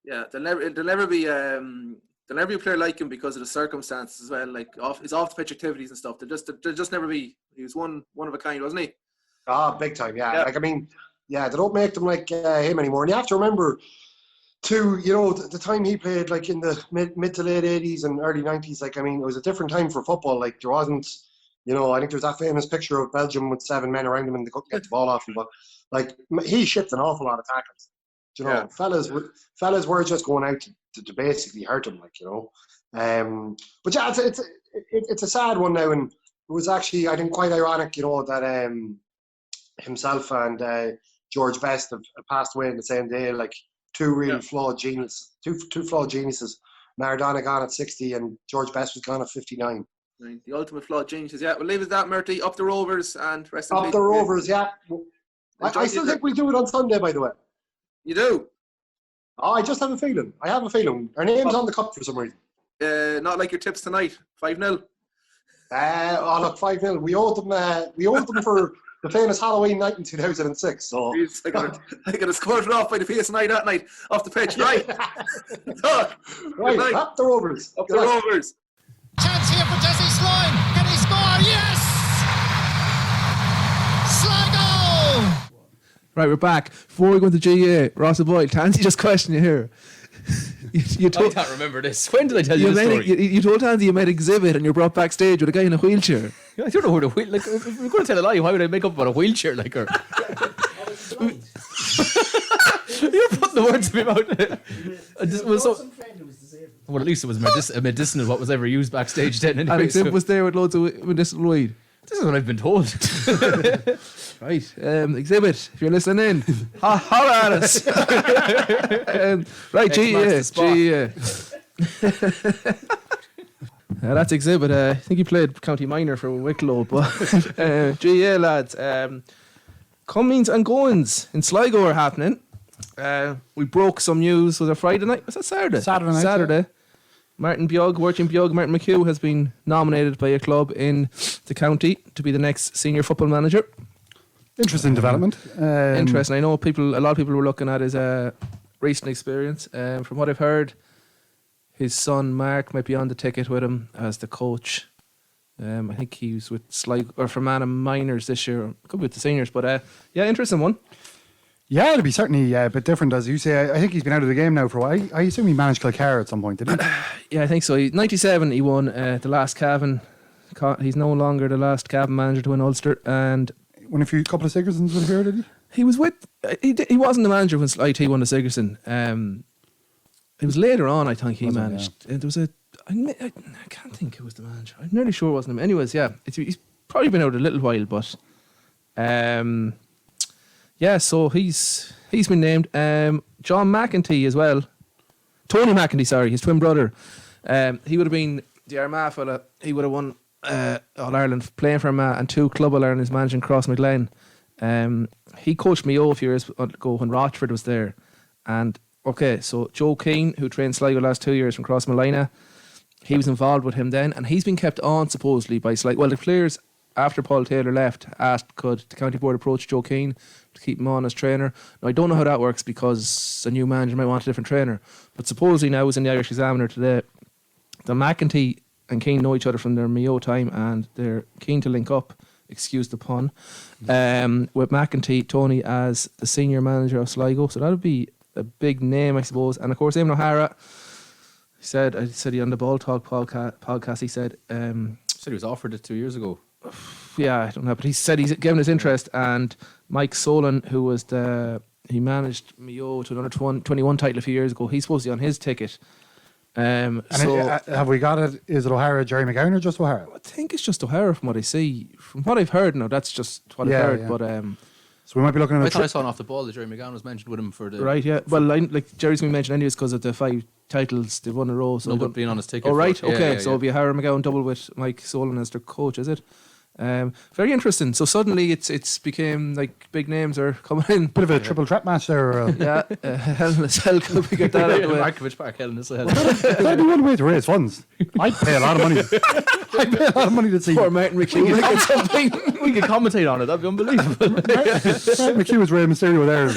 Yeah, there'll never be a player like him because of the circumstances as well. His off the pitch activities and stuff. There'll just never be. He was one of a kind, wasn't he? Big time. Yeah. They don't make them like him anymore. And you have to remember, too, the time he played, in the mid to late 80s and early 90s, it was a different time for football. There wasn't, I think there's that famous picture of Belgium with 7 men around him and they couldn't get the ball off him. But, he shipped an awful lot of tackles. Fellas were just going out to basically hurt him, But yeah, it's a sad one now. And it was actually, I think, quite ironic, that himself and George Best have passed away in the same day, two really flawed geniuses. Two flawed geniuses. Maradona gone at 60 and George Best was gone at 59. Right. The ultimate flawed geniuses. Yeah, we'll leave it at that, Murty. Up the Rovers and rest in peace. Up the Rovers, yeah. I still think we'll do it on Sunday, by the way. You do? I just have a feeling. Our name's on the cup for some reason. Not like your tips tonight. 5-0. Look, 5-0. We owed them for the famous Halloween night in 2006. So jeez, I got to score it off by the PSNI that night off the pitch. Right. Right. Up the Rovers. Up the Rovers. Chance here for Jesse Sloan. Can he score? Yes! Sligo! Right, we're back. Before we go into GA, Ross Boyle, Tansy just questioned you here. I can't remember this. When did I tell you this story? You told Tansy you made exhibit and you're brought backstage with a guy in a wheelchair. I don't know where the wheel. If we're going to tell a lie, why would I make up about a wheelchair like her? You're putting the words in my mouth. Well, at least it was a medicinal what was ever used backstage then. Anyway, and exhibit was there with loads of medicinal weed. This is what I've been told. Right, exhibit, if you're listening in, holla at us. Right, GA. That's exhibit. I think he played County Minor for Wicklow, but GA lads. Comings and goings in Sligo are happening. We broke some news. Was it Friday night? Was that Saturday? Saturday. Yeah. Martin McHugh has been nominated by a club in the county to be the next senior football manager. Interesting development. Interesting. I know a lot of people were looking at his recent experience. From what I've heard, his son Mark might be on the ticket with him as the coach. I think he was with Sligo or Fermanagh Minors this year. Could be with the seniors, but interesting one. Yeah, it'll be certainly a bit different, as you say. I think he's been out of the game now for a while. I assume he managed Kilcara at some point, didn't he? Yeah, I think so. 97, he won the last Cavan. He's no longer the last Cavan manager to win Ulster, and won a couple of Sigersons with here, did he? He was with. He wasn't the manager when IT won the Sigerson. It was later on, I think he managed. Yeah. There was I can't think who was the manager. I'm nearly sure it wasn't him. Anyways, yeah, he's probably been out a little while, but so he's been named. John McEntee as well. Tony McEntee, sorry, his twin brother. He would have been the Armagh fella. He would have won All Ireland playing for Armagh and 2 Club All Irelands managing Cross McLean. He coached Mayo a few years ago when Rochford was there. And so Joe Keane, who trained Sligo the last 2 years from Cross Malina, he was involved with him then, and he's been kept on supposedly by Sligo. Well, the players after Paul Taylor left asked could the county board approach Joe Keane to keep him on as trainer. Now I don't know how that works because a new manager might want a different trainer, but supposedly now was in the Irish Examiner today. The McEntee and Keane know each other from their Mayo time and they're keen to link up, excuse the pun, with McEntee, Tony as the senior manager of Sligo. So that would be a big name, I suppose. And of course, Eamon O'Hara, I said he on the Ball Talk podcast, he said he was offered it 2 years ago. Yeah, I don't know, but he said he's given his interest. And Mike Solon, who was he managed Mayo to another 21 title a few years ago, he's supposed to be on his ticket. Have we got it? Is it O'Hara, Jerry McGowan, or just O'Hara? I think it's just O'Hara from what I see. From what I've heard now, that's just what I've heard. Yeah. But it's So we might be looking at I thought I saw an off the ball that Jerry McGowan was mentioned with him for the... Right, yeah. Well, like Jerry's going to mention anyways because of the 5 titles they've won in a row. So No, but being on his ticket. Oh, right, for it. okay. Yeah, So it'll be a Harry McGowan double with Mike Solon as their coach, is it? Very interesting. So suddenly it's became like big names are coming in. Bit of a triple threat match there. Yeah, Hell in a Cell could we get that out of the way. Markovich Park, Hell in a Cell. That'd be one way to raise funds. I'd pay a lot of money. I'd pay a lot of money to see. Poor Martin McHugh will get something. We could commentate on it. That'd be unbelievable. Martin McHugh was Rey Mysterio there.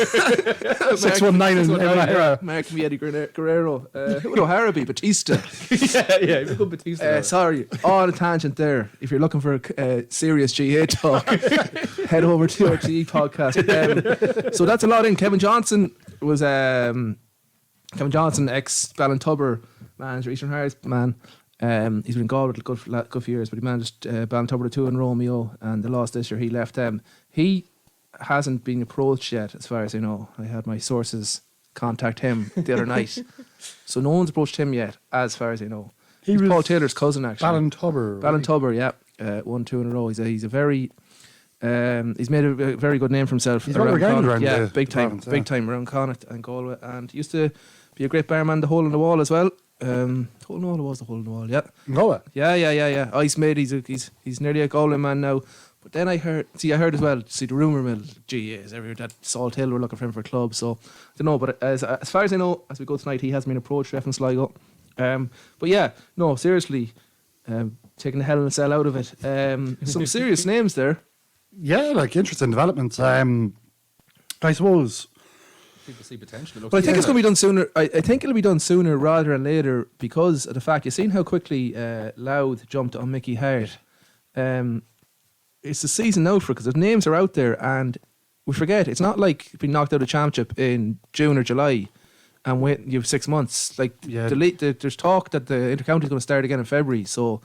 619 in era. Mark me Eddie Guerrero. Who would O'Hara be? Batista. yeah, he's a good Batista. Sorry, on a tangent there. If you're looking for serious GA talk, head over to our GE podcast. So that's a lot in. Kevin Johnson was ex Ballintubber manager, Eastern Harris man. He's been in Galway a good few years, but he managed Ballintubber to 2 in Romeo, and the loss this year he left them. He hasn't been approached yet, as far as I know. I had my sources contact him the other night, so no one's approached him yet, as far as I know. He's Paul Taylor's cousin, actually. Ballintubber, yeah. 1-2 in a row. He's a very he's made a very good name for himself. He's well regarded around the big time around Connacht and Galway, and used to be a great barman. The Hole in the Wall as well. Hole in the Wall was the Hole in the Wall, yeah. Galway. Yeah. Oh, he's nearly a Galway man now. But then I heard as well. See the rumour mill. Gee, is everywhere that Salt Hill were looking for him for a club. So I don't know. But as far as I know, as we go tonight, he hasn't been approached. Ref and Sligo. But yeah, no, seriously. Taking the Hell in a Cell out of it. Some serious names there. Yeah, like interesting developments. I suppose. People see potential. But I think it's going to be done sooner. I think it'll be done sooner rather than later because of the fact you've seen how quickly Louth jumped on Mickey Hart. It's the season out for it because the names are out there and we forget it's not like being knocked out of the championship in June or July and wait you have 6 months. Like there's talk that the intercounty is going to start again in February, so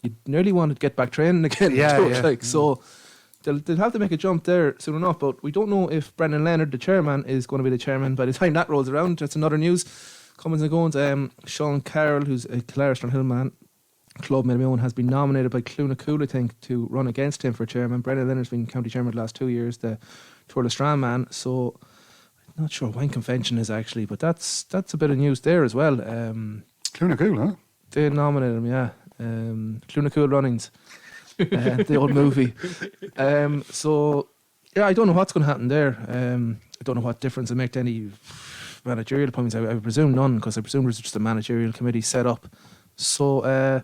you nearly want to get back training again. So they'll have to make a jump there soon enough. But we don't know if Brendan Leonard, the chairman, is going to be the chairman by the time that rolls around. That's another news. Comings and goings. Sean Carroll, who's a Clareston Hill man, club made my own, has been nominated by Clunacool, I think, to run against him for chairman. Brendan Leonard's been county chairman the last 2 years, the Tour de Strand man. So I'm not sure when convention is actually, but that's a bit of news there as well. Clunacool, huh? They nominated him, yeah. Clunacool Runnings, the old movie. So yeah, I don't know what's going to happen there. I don't know what difference it make to any managerial appointments. I presume none, because I presume there's just a managerial committee set up. So yeah,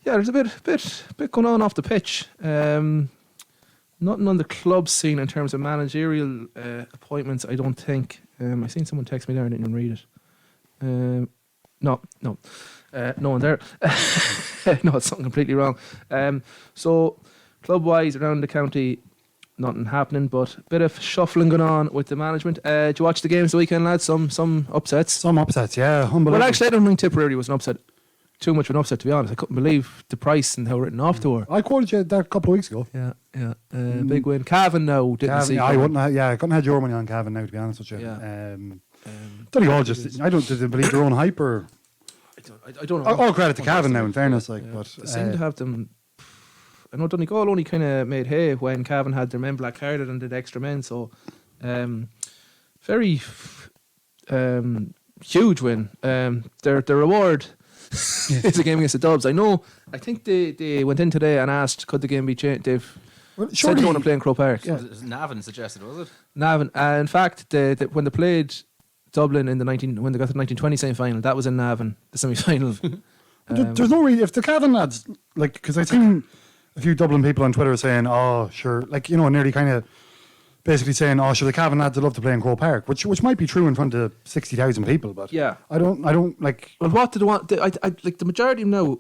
there's a bit going on off the pitch. Nothing on the club scene in terms of managerial appointments, I don't think. I seen someone text me there, I didn't even read it. No one there. No, it's something completely wrong. So club-wise around the county, nothing happening, but a bit of shuffling going on with the management. Did you watch the games the weekend, lads? Some upsets? Some upsets, yeah. Unbelievable. Well, actually, I don't think Tipperary was an upset. Too much of an upset, to be honest. I couldn't believe the price and how written off they were. I quoted you that a couple of weeks ago. Yeah. Big win. Cavan now didn't see. I couldn't have your money on Cavan now, to be honest with you. Yeah. I did they believe their own hype or? I don't know. All credit to Cavan now, in fairness. But they seem to have them. I know Donegal only kind of made hay when Cavan had their men black carded and did extra men. So, very huge win. Their reward is a game against the Dubs. I think they went in today and asked, could the game be changed? They've said they want to play in Croke Park. Yeah. Navan suggested, was it? Navan. In fact, when they played Dublin in when they got to the 1920 semi-final, that was in Navan, the semi-final. There's no reason if the Cavan lads, like, because I've seen a few Dublin people on Twitter saying, "Oh, sure," like, you know, nearly kind of basically saying, "Oh, sure, the Cavan lads would love to play in Croke Park," which might be true in front of 60,000 people, but yeah, I don't like. Well, what did they want? I like the majority of them now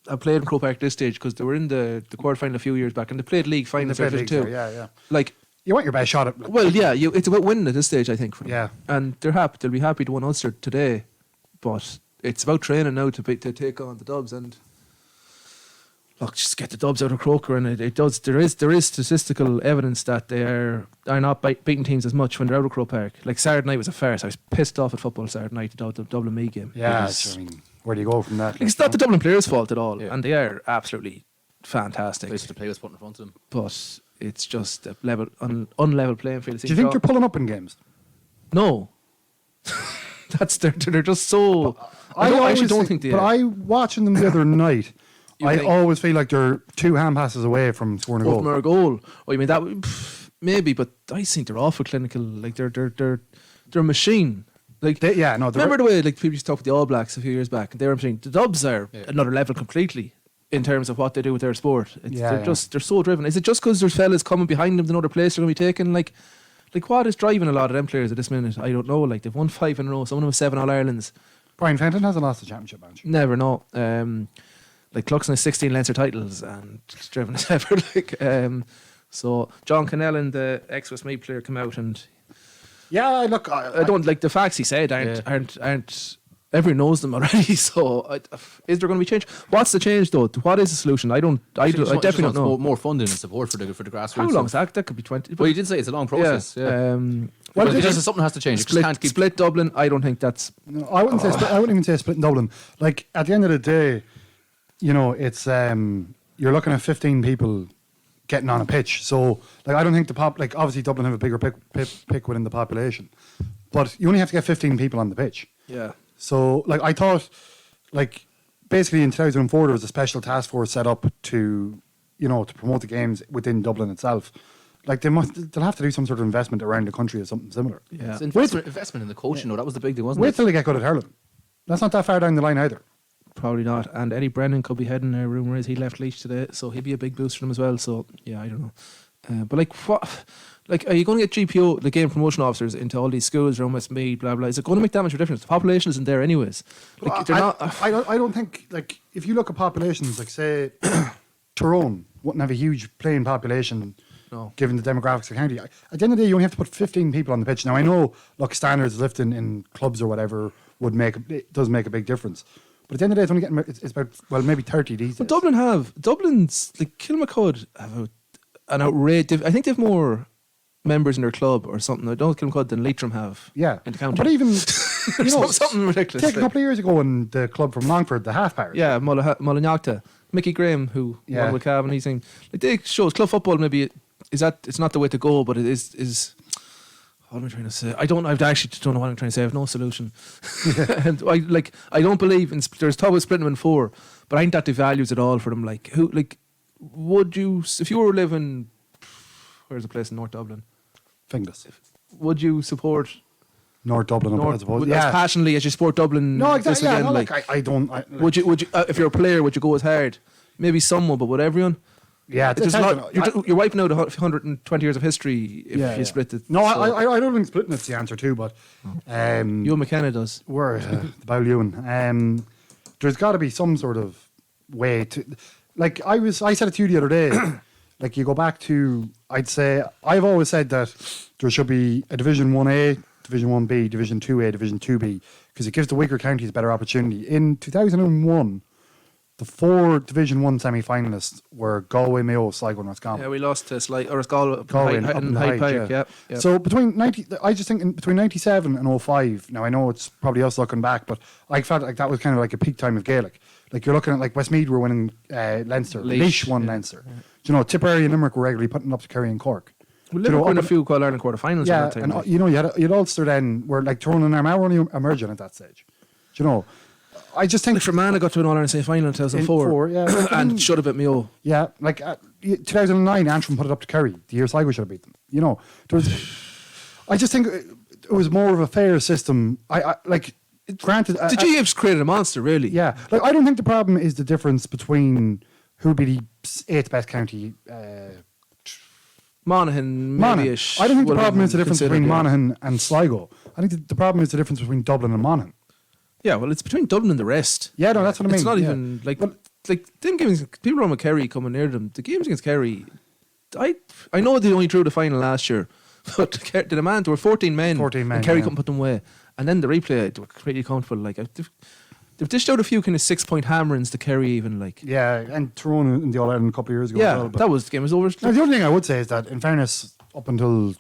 have played in Croke Park at this stage because they were in the quarter-final a few years back and they played league finals too. Yeah. Like, you want your best shot at. Well, yeah, it's about winning at this stage, I think. For them. Yeah, and they'll be happy to win Ulster today, but it's about training now to take on the Dubs and look, just get the Dubs out of Croker, and it does. There is statistical evidence that they are not beating teams as much when they're out of Croke Park. Like Saturday night was a farce. I was pissed off at football Saturday night, the Dublin Meath game. Yeah, where do you go from that? It's not the Dublin players' fault at all, and they are absolutely fantastic. Basically, the play was put in front of them. But it's just a unlevel playing field. Do you think you're pulling up in games? No. They're just so. I actually don't think they But are. I watching them the other night. You I think- always feel like they're 2 hand passes away from scoring a goal. From a goal. Oh, you mean that? Maybe, but I think they're awful clinical. Like they're a machine. Like remember the way like people used to talk with the All Blacks a few years back? They were saying the Dubs are another level completely in terms of what they do with their sport. They're so driven. Is it just because there's fellas coming behind them to know their place they're going to be taken? Like what is driving a lot of them players at this minute? I don't know. Like they've won 5 in a row. Some of them have 7 All Irelands. Brian Fenton hasn't lost the championship match. Never know. Like Cluxon has 16 Leinster titles and it's driven as ever. So John Cannellan, the ex-Westmeath player, come out and I don't like the facts he said aren't everyone knows them already. So is there going to be change? What's the change though? What is the solution? I definitely don't know. More funding and support for the grassroots. How long is that? That could be 20. Well, you did say it's a long process. Something has to change. Split Dublin. I don't think that's. No, I wouldn't say. I wouldn't even say split in Dublin. Like at the end of the day, it's you're looking at 15 people getting on a pitch. So like I don't think obviously Dublin have a bigger pick within the population, but you only have to get 15 people on the pitch. Yeah. So like I thought, like basically in 2004 there was a special task force set up to promote the games within Dublin itself. Like they'll have to do some sort of investment around the country or something similar. Yeah, it's investment in the coaching. That was the big thing, wasn't it? Wait till they get good at hurling. That's not that far down the line either. Probably not. And Eddie Brennan could be heading there. Rumour is he left Laois today, so he'd be a big boost for them as well. So yeah, I don't know. But like what? Like, are you going to get GPO, the game promotion officers, into all these schools around Westmeath, blah blah? Is it going to make that much of a difference? The population isn't there anyways. Like, they're not. I don't think, like, if you look at populations, like say Tyrone wouldn't have a huge playing population. No. Given the demographics of the county, at the end of the day, you only have to put 15 people on the pitch. Now I know, look, standards lifting in clubs or whatever does make a big difference. But at the end of the day, it's only getting it's about maybe 30 these days. But Dublin's like Kilmacud have an outrageous. I think they've more members in their club or something. I don't know Kilmacud than Leitrim have. Yeah, in the county. but even something ridiculous. Take a couple of years ago when the club from Longford, the half powers. Yeah, Mullinaghta, Mickey Graham, who won with Cavan. He's saying like they shows club football maybe is that it's not the way to go, but it is. What am I trying to say? I actually don't know what I'm trying to say. I have no solution. And I don't believe in. There's talk about splitting them in 4, but I think that devalues it all for them. Like would you, if you were living, where's the place in North Dublin? Finglas. Would you support North Dublin? I suppose. As passionately as you support Dublin. No, exactly. Again, I don't. Would you if you're a player, would you go as hard? Maybe someone, but would everyone? Yeah, you're wiping out 120 years of history if you split it. No, so. I don't think splitting it's the answer too, but Ewan McKenna does. We're the Bowlewan. There's got to be some sort of way to, like I said it to you the other day. Like you go back to, I'd say I've always said that there should be a Division 1A, Division 1B, Division 2A, Division 2B, because it gives the weaker counties better opportunity. In 2001. The 4 Division 1 semi-finalists were Galway, Mayo, Sligo and Roscommon. Yeah, we lost to Sligo or Galway up in Hyde Park. Yeah. Yeah. So between I just think between 97 and 05. Now I know it's probably us looking back, but I felt like that was kind of like a peak time of Gaelic. Like you're looking at like Westmeath were winning Leinster, Laois won Leinster. Do you know Tipperary and Limerick were regularly putting up to Kerry and Cork. Well, Limerick won a few All-Ireland quarterfinals. Yeah, at that time, and you had Ulster then were like Tyrone and Armagh were only emerging at that stage. Do you know? I just think Fermanagh got to an All-Ireland semi-final in 2004. And should have beat Mayo. Yeah, like 2009, Antrim put it up to Kerry. The year Sligo should have beat them. You know, I just think it was more of a fair system. Granted, the GAF's created a monster, really. Yeah, like I don't think the problem is the difference between who would be the 8th best county. Monaghan. I don't think the problem is the difference between Monaghan and Sligo. I think the problem is the difference between Dublin and Monaghan. Yeah, well, it's between Dublin and the rest. Yeah, no, that's what I mean. It's not even like them games. People around with Kerry coming near them. The games against Kerry, I know they only drew the final last year, but the demand there were 14 men. And Kerry couldn't put them away. And then the replay, they were completely comfortable. Like they've dished out a few kind of 6-point hammerings to Kerry, even like. Yeah, and Tyrone in the All Ireland a couple of years ago. Yeah, as well, that was the game was over. Now, the only thing I would say is that, in fairness, up until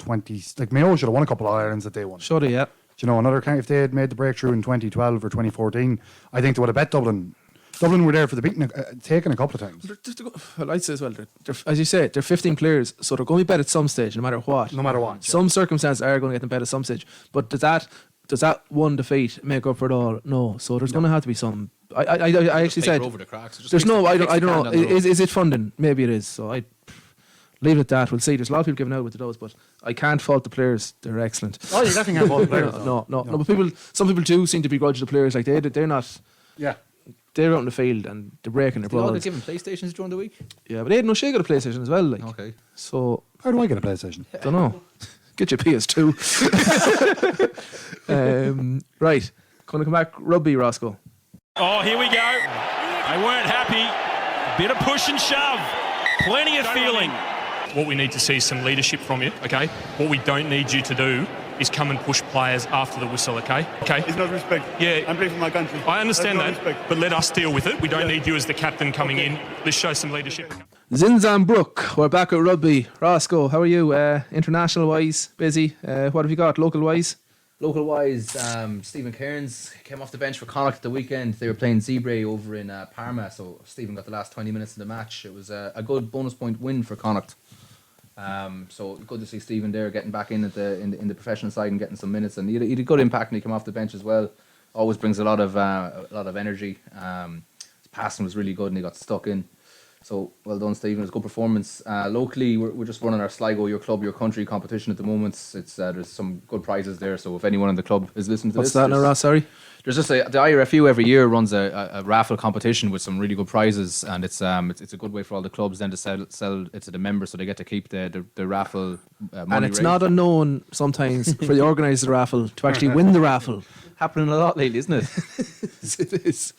Mayo should have won a couple of All Irelands that they won. Should have, yeah. You know, another kind, if they had made the breakthrough in 2012 or 2014, I think they would have bet Dublin. Dublin were there for the beating, taken a couple of times. Well, I'd say as well, as you say, they're 15 players, so they're going to be bet at some stage, no matter what. No matter what. Some circumstances are going to get them bet at some stage. But does that one defeat make up for it all? No. So there's going to have to be some. I actually said over the cracks. there's no. I don't know. Is it funding? Maybe it is. So I leave it at that. We'll see. There's a lot of people giving out with those, but I can't fault the players. They're excellent. Oh, you definitely can't fault the players. No. But some people do seem to begrudge the players. Like they're not. Yeah. They're out in the field and they're breaking their balls. They're giving PlayStations during the week. Yeah, but Aidan O'Shea got a PlayStation as well. Like, okay. So how do I get a PlayStation? Don't know. Get your PS2. Right. Going to come back. Rugby, Roscoe. Oh, here we go. They weren't happy. Bit of push and shove. Plenty of feeling. What we need to see is some leadership from you, okay? What we don't need you to do is come and push players after the whistle, okay? Okay. It's not respect. Yeah. I'm playing for my country. I understand that, respect. but let us deal with it. We don't need you as the captain coming in. Let's show some leadership. Zinzan Brook, we're back at rugby. Roscoe, how are you? International wise, busy. What have you got? Local wise? Local wise, Stephen Cairns came off the bench for Connacht at the weekend. They were playing Zebre over in Parma, so Stephen got the last 20 minutes of the match. It was a good bonus point win for Connacht. So good to see Stephen there getting back in at the professional side and getting some minutes, and he had a good impact when he came off the bench as well. Always brings a lot of energy. His passing was really good and he got stuck in. So well done, Stephen. It was a good performance. Locally, we're just running our Sligo Your Club Your Country competition at the moment. It's there's some good prizes there. So if anyone in the club is listening to What's that now, Ross? Sorry. There's just the IRFU every year runs a raffle competition with some really good prizes, and it's a good way for all the clubs then to sell it to the members, so they get to keep the raffle money. And it's raised. not unknown sometimes for the organisers of the raffle to actually win the raffle. Happening a lot lately, isn't it? It is.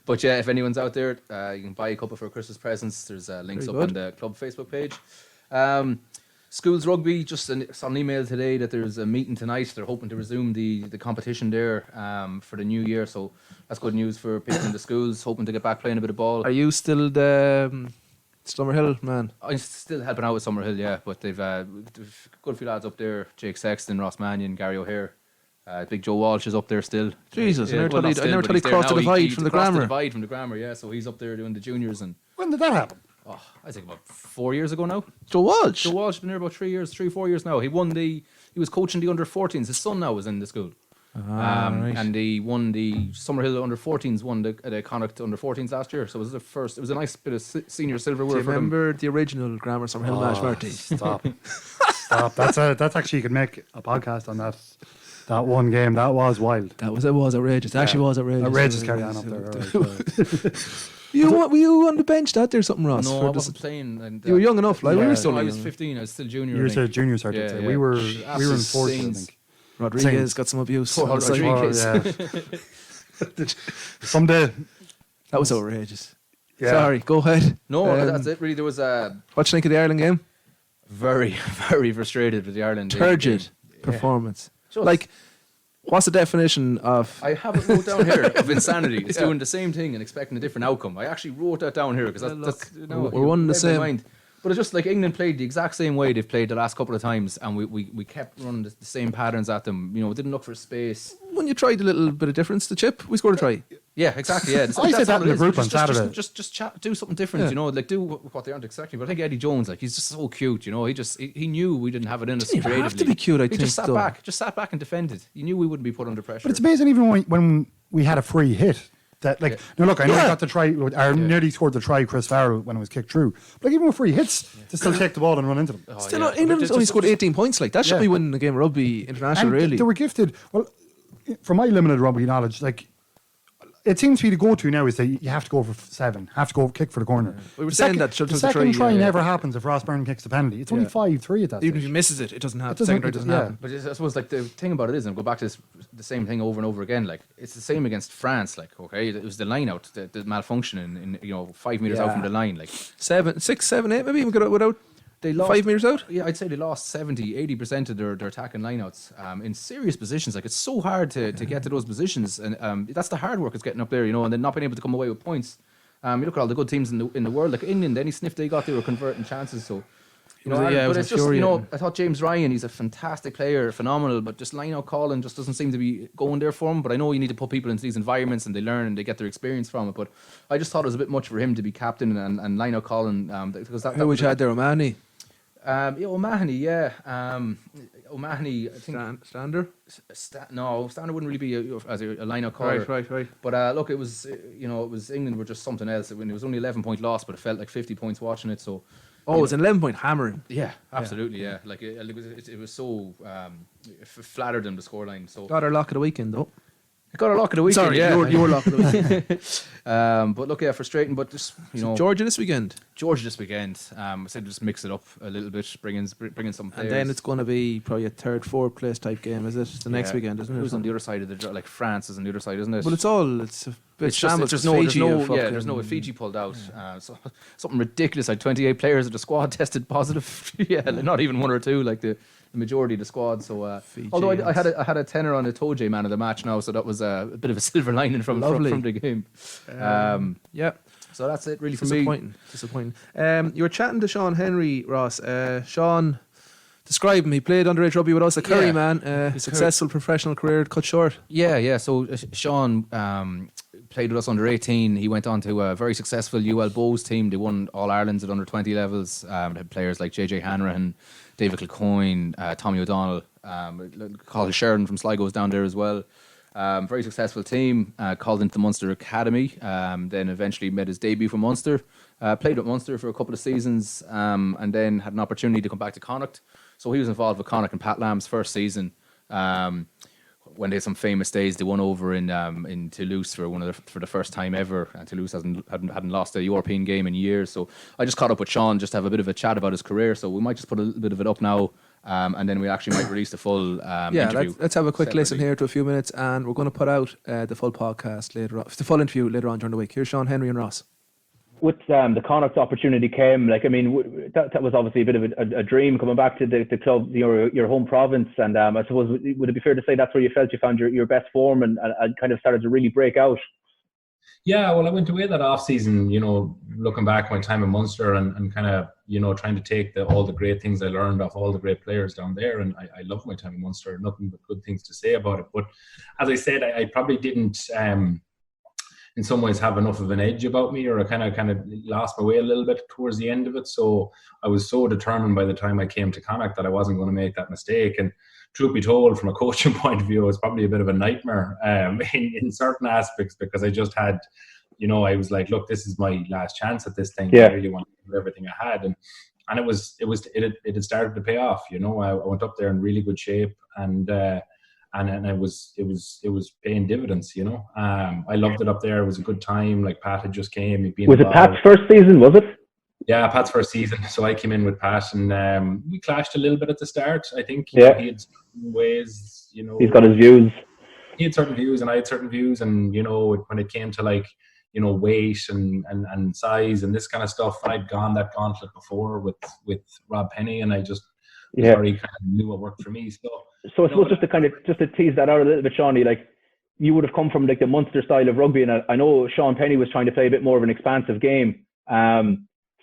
But yeah, if anyone's out there, you can buy a couple for Christmas presents. There's links Very up good. on the club Facebook page. Schools rugby, just saw an email today that there's a meeting tonight. They're hoping to resume the competition there for the new year. So that's good news for people in the schools, hoping to get back playing a bit of ball. Are you still the Summerhill man? I'm still helping out with Summerhill, yeah. But they've a good few lads up there. Jake Sexton, Ross Mannion, Gary O'Hare. Big Joe Walsh is up there still. Jesus, Yeah, I never thought he'd he's there crossed the now. divide He from the crossed grammar. the divide from the grammar, yeah. So he's up there doing the juniors. And When did that happen? oh, I think about 4 years ago now. Joe Walsh? Joe Walsh has been there about 3 years, 4 years now. He was coaching the under-14s. His son now was in the school. Right. And he won the Summerhill under-14s, won the Connacht under-14s last year. So it was a nice bit of senior silverware Do you for them. remember the original Grammar Summerhill match, Marty? Stop. Stop. That's actually, you could make a podcast on that one game. That was wild. It was outrageous. It actually was outrageous. Outrageous carry on up there. Were you on the bench that day or something, Ross? No, for I this- wasn't playing. And, You were young enough, like we were still I was young. 15. I was still junior. You were I still think. junior, so I'd say. We were in fourth, I Saints. think. Rodriguez got some abuse. Poor on the side. Rodriguez. Someday. That was outrageous. Yeah. Sorry, go ahead. No, Um, that's it. Really, there was a What do you think of the Ireland game? very, very frustrated with the Ireland Turgid performance. Like, what's the definition of? I have it wrote down here of insanity. It's doing the same thing and expecting a different outcome. I actually wrote that down here because that's we're one and the read my same. mind. But it's just like England played the exact same way they've played the last couple of times, and we kept running the same patterns at them. You know, we didn't look for space. When you tried a little bit of difference, the chip, we scored a try. Yeah, exactly. Yeah, I said that in the group on just, Saturday. Just chat, do something different. Yeah. You know, like do what they aren't expecting. But I think Eddie Jones, like he's just so cute. You know, he knew we didn't have it in us Didn't even creatively. have to be cute, I he think, just though. sat back and defended. He knew we wouldn't be put under pressure. But it's amazing even when we had a free hit. That like no look, I know I got the try. I nearly scored the try, Chris Farrell, when it was kicked through. But like, even with free hits, to still take the ball and run into them. Still, England only scored 18 points. Like that should be winning the game of rugby international. And Really, they were gifted. Well, from my limited rugby knowledge, like it seems to be the go-to now is that you have to go for 7, have to go kick for the corner. We were The saying second- that. the second try never happens if Ross Byrne kicks the penalty. It's only 5-3 at that Even if stage. he misses it, it doesn't happen. It doesn't- Second try doesn't yeah. happen. But I suppose like the thing about it is, and go back to the same thing over and over again. Like it's the same against France. Like okay, it was the line out, the malfunction in 5 meters out from the line. Like 7, 6, 7, 8, maybe even got out without. they lost 5 meters out. Yeah, I'd say they lost 70-80% of their attacking lineouts in serious positions. Like it's so hard to get to those positions, and that's the hard work it's getting up there, you know, and then not being able to come away with points. You look at all the good teams in the world, like England, any sniff they got, they were converting chances. So You know, Yeah, it but was it's just, you know, infuriating. I thought James Ryan, he's a fantastic player, phenomenal, but just line-out calling just doesn't seem to be going there for him. But I know you need to put people into these environments and they learn and they get their experience from it. But I just thought it was a bit much for him to be captain and line-out calling. Because that Who would you had there, O'Mahony? O'Mahony, yeah. O'Mahony, I think. Stander? No, Stander wouldn't really be as a line-out caller. Right. But look, it was, you know, it was England were just something else. It was only 11-point loss, but it felt like 50 points watching it. So. Oh, it was an 11-point hammering. Yeah, absolutely. Yeah, like it was so flattered in the scoreline. So Got our lock of the weekend though. got our lock of the weekend. Sorry, yeah, you were lock of the weekend. but look, yeah, frustrating. But just Georgia this weekend. I said just mix it up a little bit, bring in some players. And then it's going to be probably a third, fourth place type game, is it? The next weekend, isn't it? Who's on the other side of the like France is on the other side, isn't it? Well, it's a bit It's just shambles. there's Fiji no Fiji pulled out. So something ridiculous. Like 28 players of the squad tested positive. Yeah, like not even one or two. Like the majority of the squad. So although I had a tenner on the Toje man of the match now, so that was a bit of a silver lining from the game. Yeah. So that's it really for me. Disappointing. You were chatting to Sean Henry, Ross. Sean, describe him. He played underage rugby with us at Curry, man. Successful professional career cut short. Yeah. So Sean played with us under 18. He went on to a very successful UL Bows team. They won All Irelands at under 20 levels. They had players like JJ Hanrahan, David Kilcoyne, Tommy O'Donnell, Colin Sheridan from Sligo was down there as well. Very successful team, called into the Munster Academy, then eventually made his debut for Munster, played with Munster for a couple of seasons, and then had an opportunity to come back to Connacht. So he was involved with Connacht and Pat Lamb's first season, when they had some famous days. They won over in Toulouse for the first time ever, and Toulouse hadn't lost a European game in years. So I just caught up with Sean just to have a bit of a chat about his career. So we might just put a little bit of it up now. And then we actually might release the full interview. Let's have a quick listen here to a few minutes, and we're going to put out the full podcast later on, the full interview later on during the week. Here's Sean Henry and Ross. With the Connacht opportunity came, that was obviously a bit of a dream coming back to the club, your home province, and I suppose would it be fair to say that's where you felt you found your best form and kind of started to really break out? Yeah, well, I went away that off season, looking back my time in Munster and kind of, trying to take all the great things I learned off all the great players down there. And I love my time in Munster, nothing but good things to say about it. But as I said, I probably didn't, in some ways, have enough of an edge about me, or I kind of lost my way a little bit towards the end of it. So I was so determined by the time I came to Connacht that I wasn't going to make that mistake. And truth be told, from a coaching point of view, it was probably a bit of a nightmare in certain aspects, because I just had, I was like, look, this is my last chance at this thing. I really want to do everything I had, and it had started to pay off. I went up there in really good shape, and it was paying dividends. I loved it up there. It was a good time. Like Pat had just came. Was it Pat's first season? Was it? Yeah, Pat's first season. So I came in with Pat, and we clashed a little bit at the start. I think he had certain ways. He's got his views. He had certain views, and I had certain views. And when it came to weight and size and this kind of stuff, I'd gone that gauntlet before with Rob Penny, and I just already kind of knew what worked for me. So I suppose just to tease that out a little bit, Shawnee, you would have come from the Munster style of rugby, and I know Sean Penny was trying to play a bit more of an expansive game.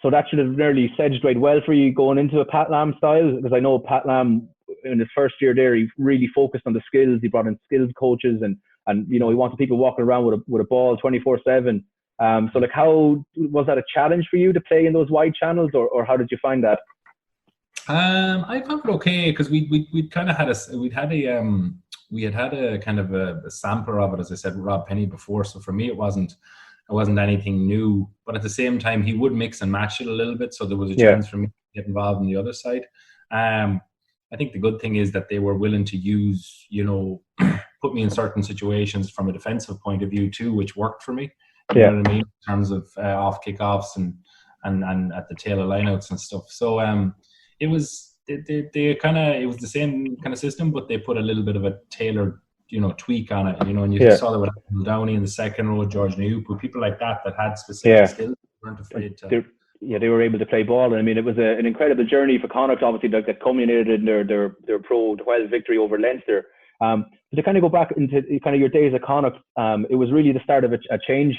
So that should have nearly sedged right well for you going into a Pat Lam style, because I know Pat Lam in his first year there, he really focused on the skills. He brought in skills coaches, and he wanted people walking around with a ball 24/7. So how was that a challenge for you to play in those wide channels, or how did you find that? I found it okay, because we kind of had a kind of a sampler of it, as I said, with Rob Penny before. So for me, it wasn't anything new, but at the same time, he would mix and match it a little bit. So there was a chance for me to get involved on the other side. I think the good thing is that they were willing to use, put me in certain situations from a defensive point of view too, which worked for me. You know what I mean? In terms of off kickoffs and at the tail of lineouts and stuff. So it was it was the same kind of system, but they put a little bit of a tailored tweak on it, and you saw that with Downey in the second row, George Newp, people like that had specific skills. They weren't afraid to. They were able to play ball, and I mean, it was an incredible journey for Connacht, obviously, that culminated in their Pro 12 victory over Leinster. But to kind of go back into kind of your days at Connacht, it was really the start of a change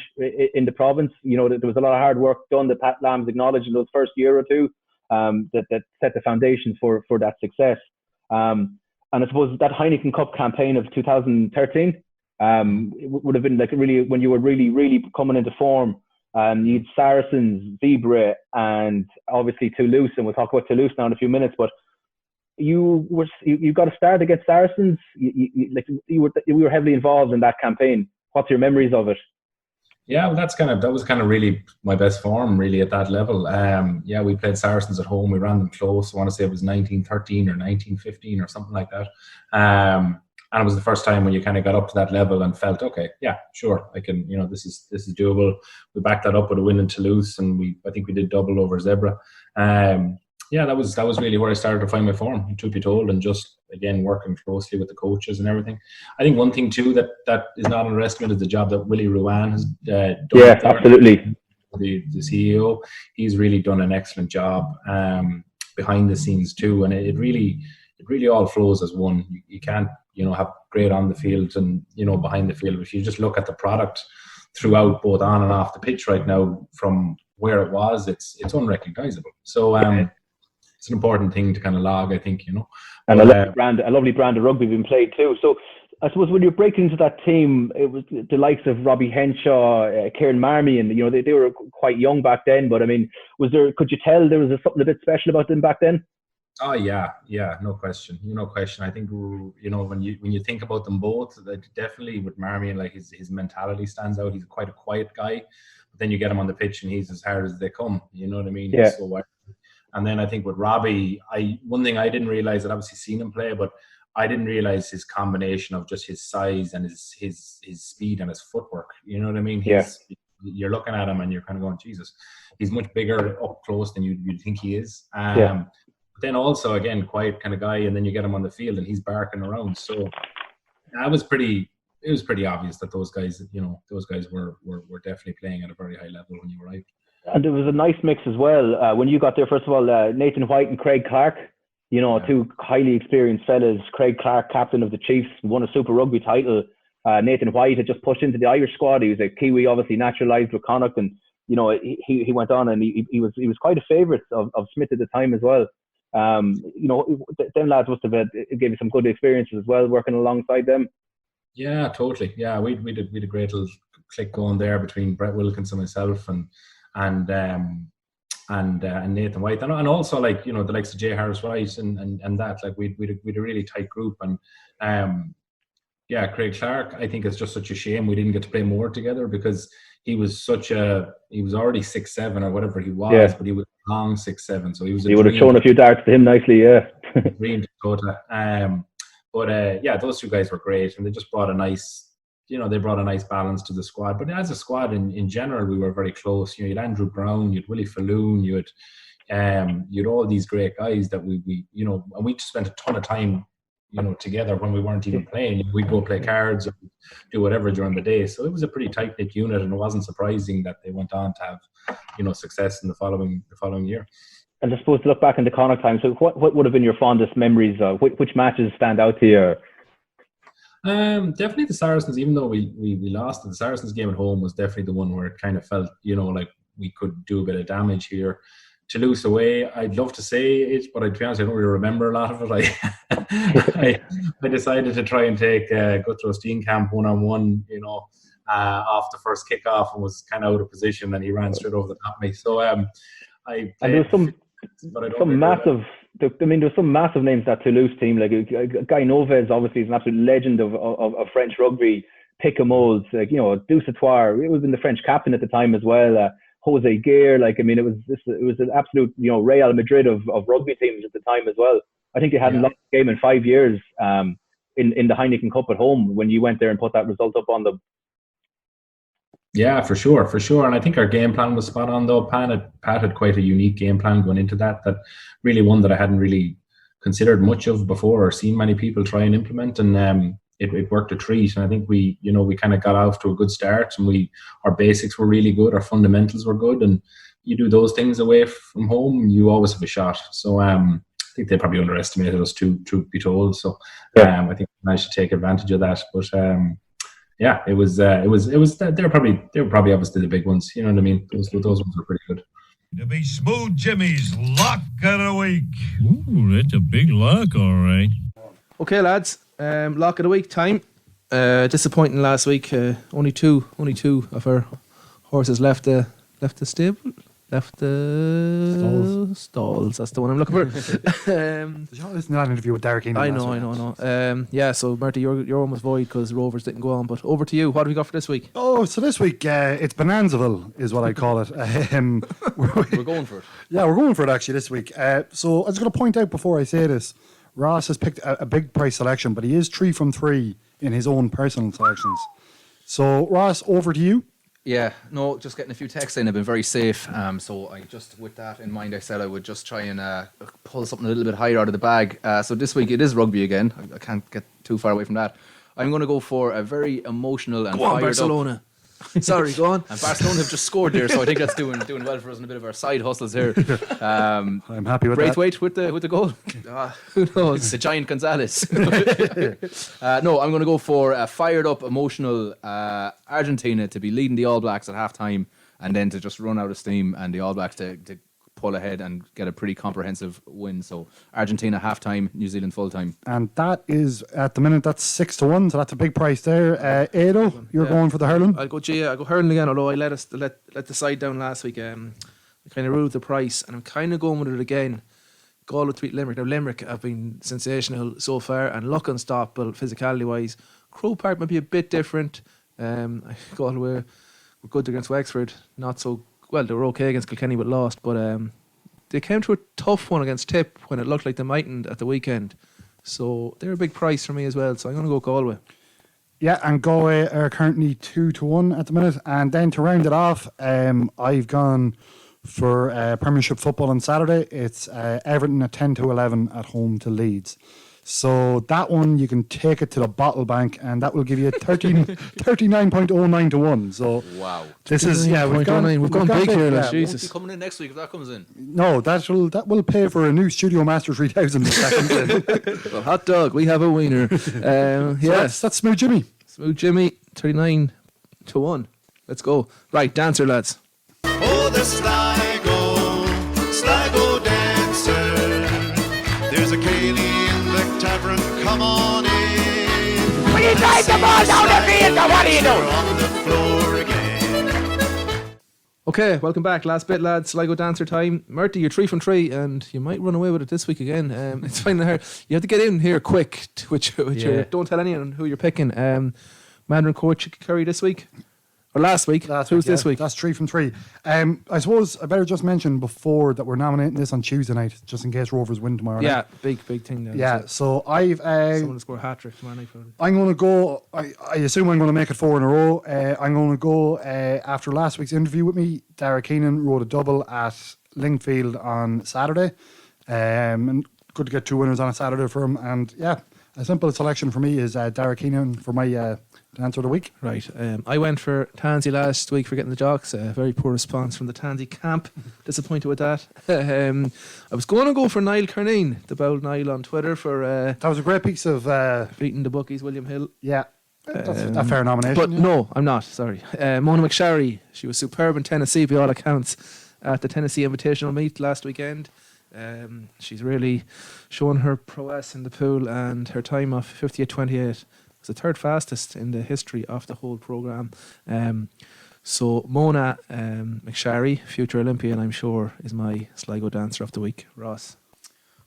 in the province. There was a lot of hard work done that Pat Lamb's acknowledged in those first year or two. that set the foundations for that success. And I suppose that Heineken Cup campaign of 2013 would have been like really when you were really coming into form. You'd Saracens, Zebre, and obviously Toulouse, and we'll talk about Toulouse now in a few minutes. But you got a start against Saracens. You were heavily involved in that campaign. What's your memories of it? Yeah, well, that was kind of really my best form, really, at that level. Yeah, we played Saracens at home. We ran them close. I want to say it was 1913 or 1915 or something like that. And it was the first time when you kind of got up to that level and felt, okay, yeah, sure, I can. This is doable. We backed that up with a win in Toulouse, and I think we did double over Zebra. Yeah, that was really where I started to find my form, truth be told, and just again working closely with the coaches and everything. I think one thing too that is not underestimated is the job that Willie Ruan has done. Yeah, absolutely. The CEO, he's really done an excellent job behind the scenes too, and it really all flows as one. You can't have great on the field and behind the field. If you just look at the product throughout, both on and off the pitch right now, from where it was, it's unrecognizable. So it's an important thing to kind of log, I think, And a lovely brand of rugby being played too. So I suppose when you break into that team, it was the likes of Robbie Henshaw, Kieran Marmion. They were quite young back then. But I mean, could you tell there was something a bit special about them back then? Oh yeah, no question. I think when you think about them both, definitely with Marmion, like his mentality stands out. He's quite a quiet guy, but then you get him on the pitch and he's as hard as they come. You know what I mean? Yeah. So, and then I think with Robbie, one thing I didn't realize, I'd obviously seen him play, but I didn't realize his combination of just his size and his speed and his footwork. You know what I mean? You're looking at him and you're kind of going, Jesus, he's much bigger up close than you'd think he is. But then also, again, quiet kind of guy, and then you get him on the field and he's barking around. So it was pretty obvious that those guys were definitely playing at a very high level when you arrived. And there was a nice mix as well. When you got there, first of all, Nathan White and Craig Clark, two highly experienced fellas. Craig Clark, captain of the Chiefs, won a Super Rugby title. Nathan White had just pushed into the Irish squad. He was a Kiwi, obviously naturalised with Connacht, and he went on and he was quite a favourite of Smith at the time as well. Them lads must have gave you some good experiences as well, working alongside them. Yeah, totally. Yeah, we did a great little click going there between Brett Wilkins and myself and Nathan White, and also like the likes of Jay Harris Wright and that, like we'd a really tight group. And Craig Clark, I think it's just such a shame we didn't get to play more together, because he was already 6'7" or whatever he was, but he was long 6'7", so he would have shown a few darts to him nicely. Dream Dakota. But those two guys were great, and they just brought a nice balance to the squad. But as a squad in general, we were very close. You had Andrew Brown, you had Willie Falloon, you had all these great guys that we and we just spent a ton of time together when we weren't even playing. We'd go play cards or do whatever during the day. So it was a pretty tight-knit unit, and it wasn't surprising that they went on to have success in the following year. And I suppose to look back in the Connacht time, so what would have been your fondest memories? Which matches stand out to you? Definitely the Saracens. Even though we lost, the Saracens game at home was definitely the one where it kind of felt like we could do a bit of damage here. Toulouse away, I'd love to say it, but to be honest, I don't really remember a lot of it. I decided to try and take Guthrie Steenkamp 1-on-1, off the first kickoff, and was kind of out of position, and he ran straight over the top of me. So there was some massive. There's some massive names that Toulouse team, like Guy Noves, obviously is an absolute legend of French rugby. Picamoles, Dusatoir, it was in the French captain at the time as well. Jose Guerre, it was an absolute Real Madrid of rugby teams at the time as well. I think they hadn't lost a game in 5 years in the Heineken Cup at home when you went there and put that result up on them. Yeah, for sure. And I think our game plan was spot on, though. Pat had quite a unique game plan going into that really one that I hadn't really considered much of before or seen many people try and implement. And it worked a treat. And I think we kind of got off to a good start, and our basics were really good. Our fundamentals were good. And you do those things away from home, you always have a shot. So I think they probably underestimated us, truth be told. So I think we managed to take advantage of that. But it was. They were probably obviously the big ones. You know what I mean? Those ones were pretty good. To be Smooth Jimmy's Lock of the Week. Ooh, that's a big lock, all right. Okay, lads. Lock of the week time. Disappointing last week. Only two of our horses left the stable. Left the stalls. That's the one I'm looking for. Did you not listen to that interview with Derek Keenan? I know. Yeah, so Marty, you're almost void because Rovers didn't go on. But over to you. What have we got for this week? Oh, so this week it's Bonanzaville is what I call it. We're going for it. Yeah, we're going for it actually this week. So I was going to point out before I say this, Ross has picked a big price selection, but he is 3 from 3 in his own personal selections. So Ross, over to you. Yeah, no, just getting a few texts in. I've been very safe. So I just, with that in mind, I said I would just try and pull something a little bit higher out of the bag. So this week it is rugby again. I can't get too far away from that. I'm going to go for a very emotional and Go on, fired Barcelona. up. Sorry, go on. And Barcelona have just scored there, so I think that's doing well for us in a bit of our side hustles here. I'm happy with that. Braithwaite with the goal. Who knows? It's the giant Gonzalez. No, I'm going to go for a fired up, emotional Argentina to be leading the All Blacks at halftime, and then to just run out of steam, and the All Blacks to pull ahead and get a pretty comprehensive win. So Argentina halftime, New Zealand full time. And that is, at the minute, that's 6-1, so that's a big price there. Ado, you're going for the hurling? I'll go hurling again, although I let the side down last week. I kind of ruled the price, and I'm kind of going with it again. Galway to beat Limerick. Now, Limerick have been sensational so far and look unstoppable physicality-wise. Croke Park might be a bit different. Galway were good against Wexford, not so well, they were okay against Kilkenny but lost, but they came to a tough one against Tip when it looked like they mightn't at the weekend. So they're a big price for me as well, so I'm going to go Galway. Yeah, and Galway are currently 2-1 at the minute. And then to round it off, I've gone for Premiership football on Saturday. It's Everton at 10-11 at home to Leeds. So that one, you can take it to the bottle bank, and that will give you 39.09 to 1. So wow, this is we've gone big here. Won't be coming in next week if that comes in. No, that will pay for a new Studio Master 3000. Well, hot dog, we have a wiener. Yes, that's Smooth Jimmy. Smooth Jimmy, 39 to 1. Let's go. Right, dancer lads. Oh, the Sligo dancer. There's a Kaylee in the tavern, come on in. When you drive the ball down the field, what are you doing? On the floor again. Okay, welcome back. Last bit, lads. Sligo dancer time. Murty, you're 3 from 3, and you might run away with it this week again. It's finding it hard. You have to get in here quick. Don't tell anyone who you're picking. Mandarin Coach Curry this week. Or last week. Who's this week? That's 3 from 3. I suppose I better just mention before that we're nominating this on Tuesday night, just in case Rovers win tomorrow night. Yeah, big thing there. Yeah, so I've... someone to score a hat-trick tomorrow night. Probably. I'm going to go... I assume I'm going to make it 4 in a row. I'm going to go, after last week's interview with me, Derek Keenan wrote a double at Lingfield on Saturday. And good to get 2 winners on a Saturday for him. And yeah, a simple selection for me is Derek Keenan for my... answer of the week. Right. I went for Tansy last week for getting the jocks. Very poor response from the Tansy camp. Disappointed with that. I was going to go for Niall Carnane, the Bold Niall on Twitter for... that was a great piece of... beating the bookies, William Hill. Yeah. That's a fair nomination. But no, I'm not. Sorry. Mona McSharry. She was superb in Tennessee by all accounts at the Tennessee Invitational Meet last weekend. She's really shown her prowess in the pool, and her time of 58.28 was the 3rd fastest in the history of the whole programme. So Mona McSharry, future Olympian, I'm sure, is my Sligo dancer of the week. Ross.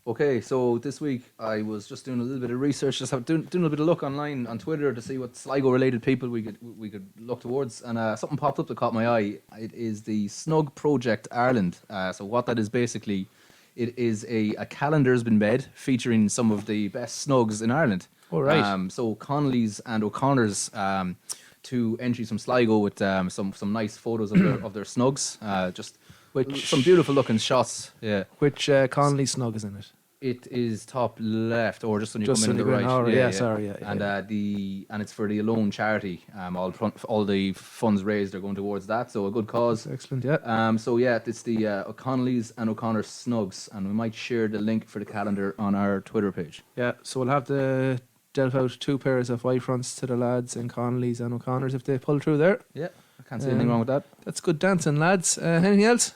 Okay, so this week I was just doing a little bit of research, just doing a little bit of look online on Twitter to see what Sligo-related people we could look towards, and something popped up that caught my eye. It is the Snug Project Ireland. So what that is basically, it is a calendar has been made featuring some of the best snugs in Ireland. All right. So Connolly's and O'Connor's two entries from Sligo with some nice photos of their snugs. Just some beautiful looking shots. Yeah. Which Connolly snug is in it? It is top left, or just when you Just come in on when the you right. go in, yeah, sorry, yeah, And yeah. and it's for the Alone charity. All the funds raised are going towards that, so a good cause. Excellent, yeah. So yeah, it's the O'Connelly's and O'Connor's snugs, and we might share the link for the calendar on our Twitter page. Yeah, so we'll have to delve out 2 pairs of white fronts to the lads in Connolly's and O'Connor's if they pull through there. Yeah, I can't see anything wrong with that. That's good dancing, lads. Anything else?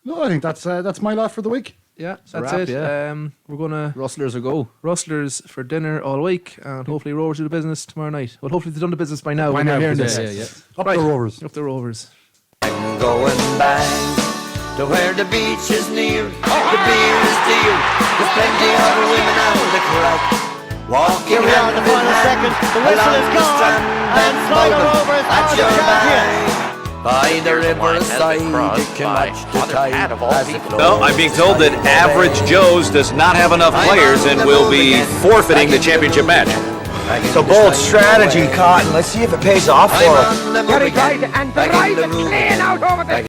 No, I think that's my lot for the week. Yeah, It's a that's wrap, it. yeah. We're gonna Rustlers will go. Rustlers for dinner all week, and hopefully Rovers do the business tomorrow night. Well, hopefully they've done the business by now. By when now, you're hearing yeah, this. Up the Rovers. Up the Rovers. I'm going back to where the beach is near, the beer is dear, there's plenty of women out the crack. Walking Here we are in the final second. The whistle is gone, and Sligo Rovers are the champions. By the riverside, you can watch the tide as it flows. No, I'm being told that Average Joe's does not have enough players and will be forfeiting the championship match. It's a bold strategy, Cotton. Let's see if it pays off for us. Very tight and right, playing out over the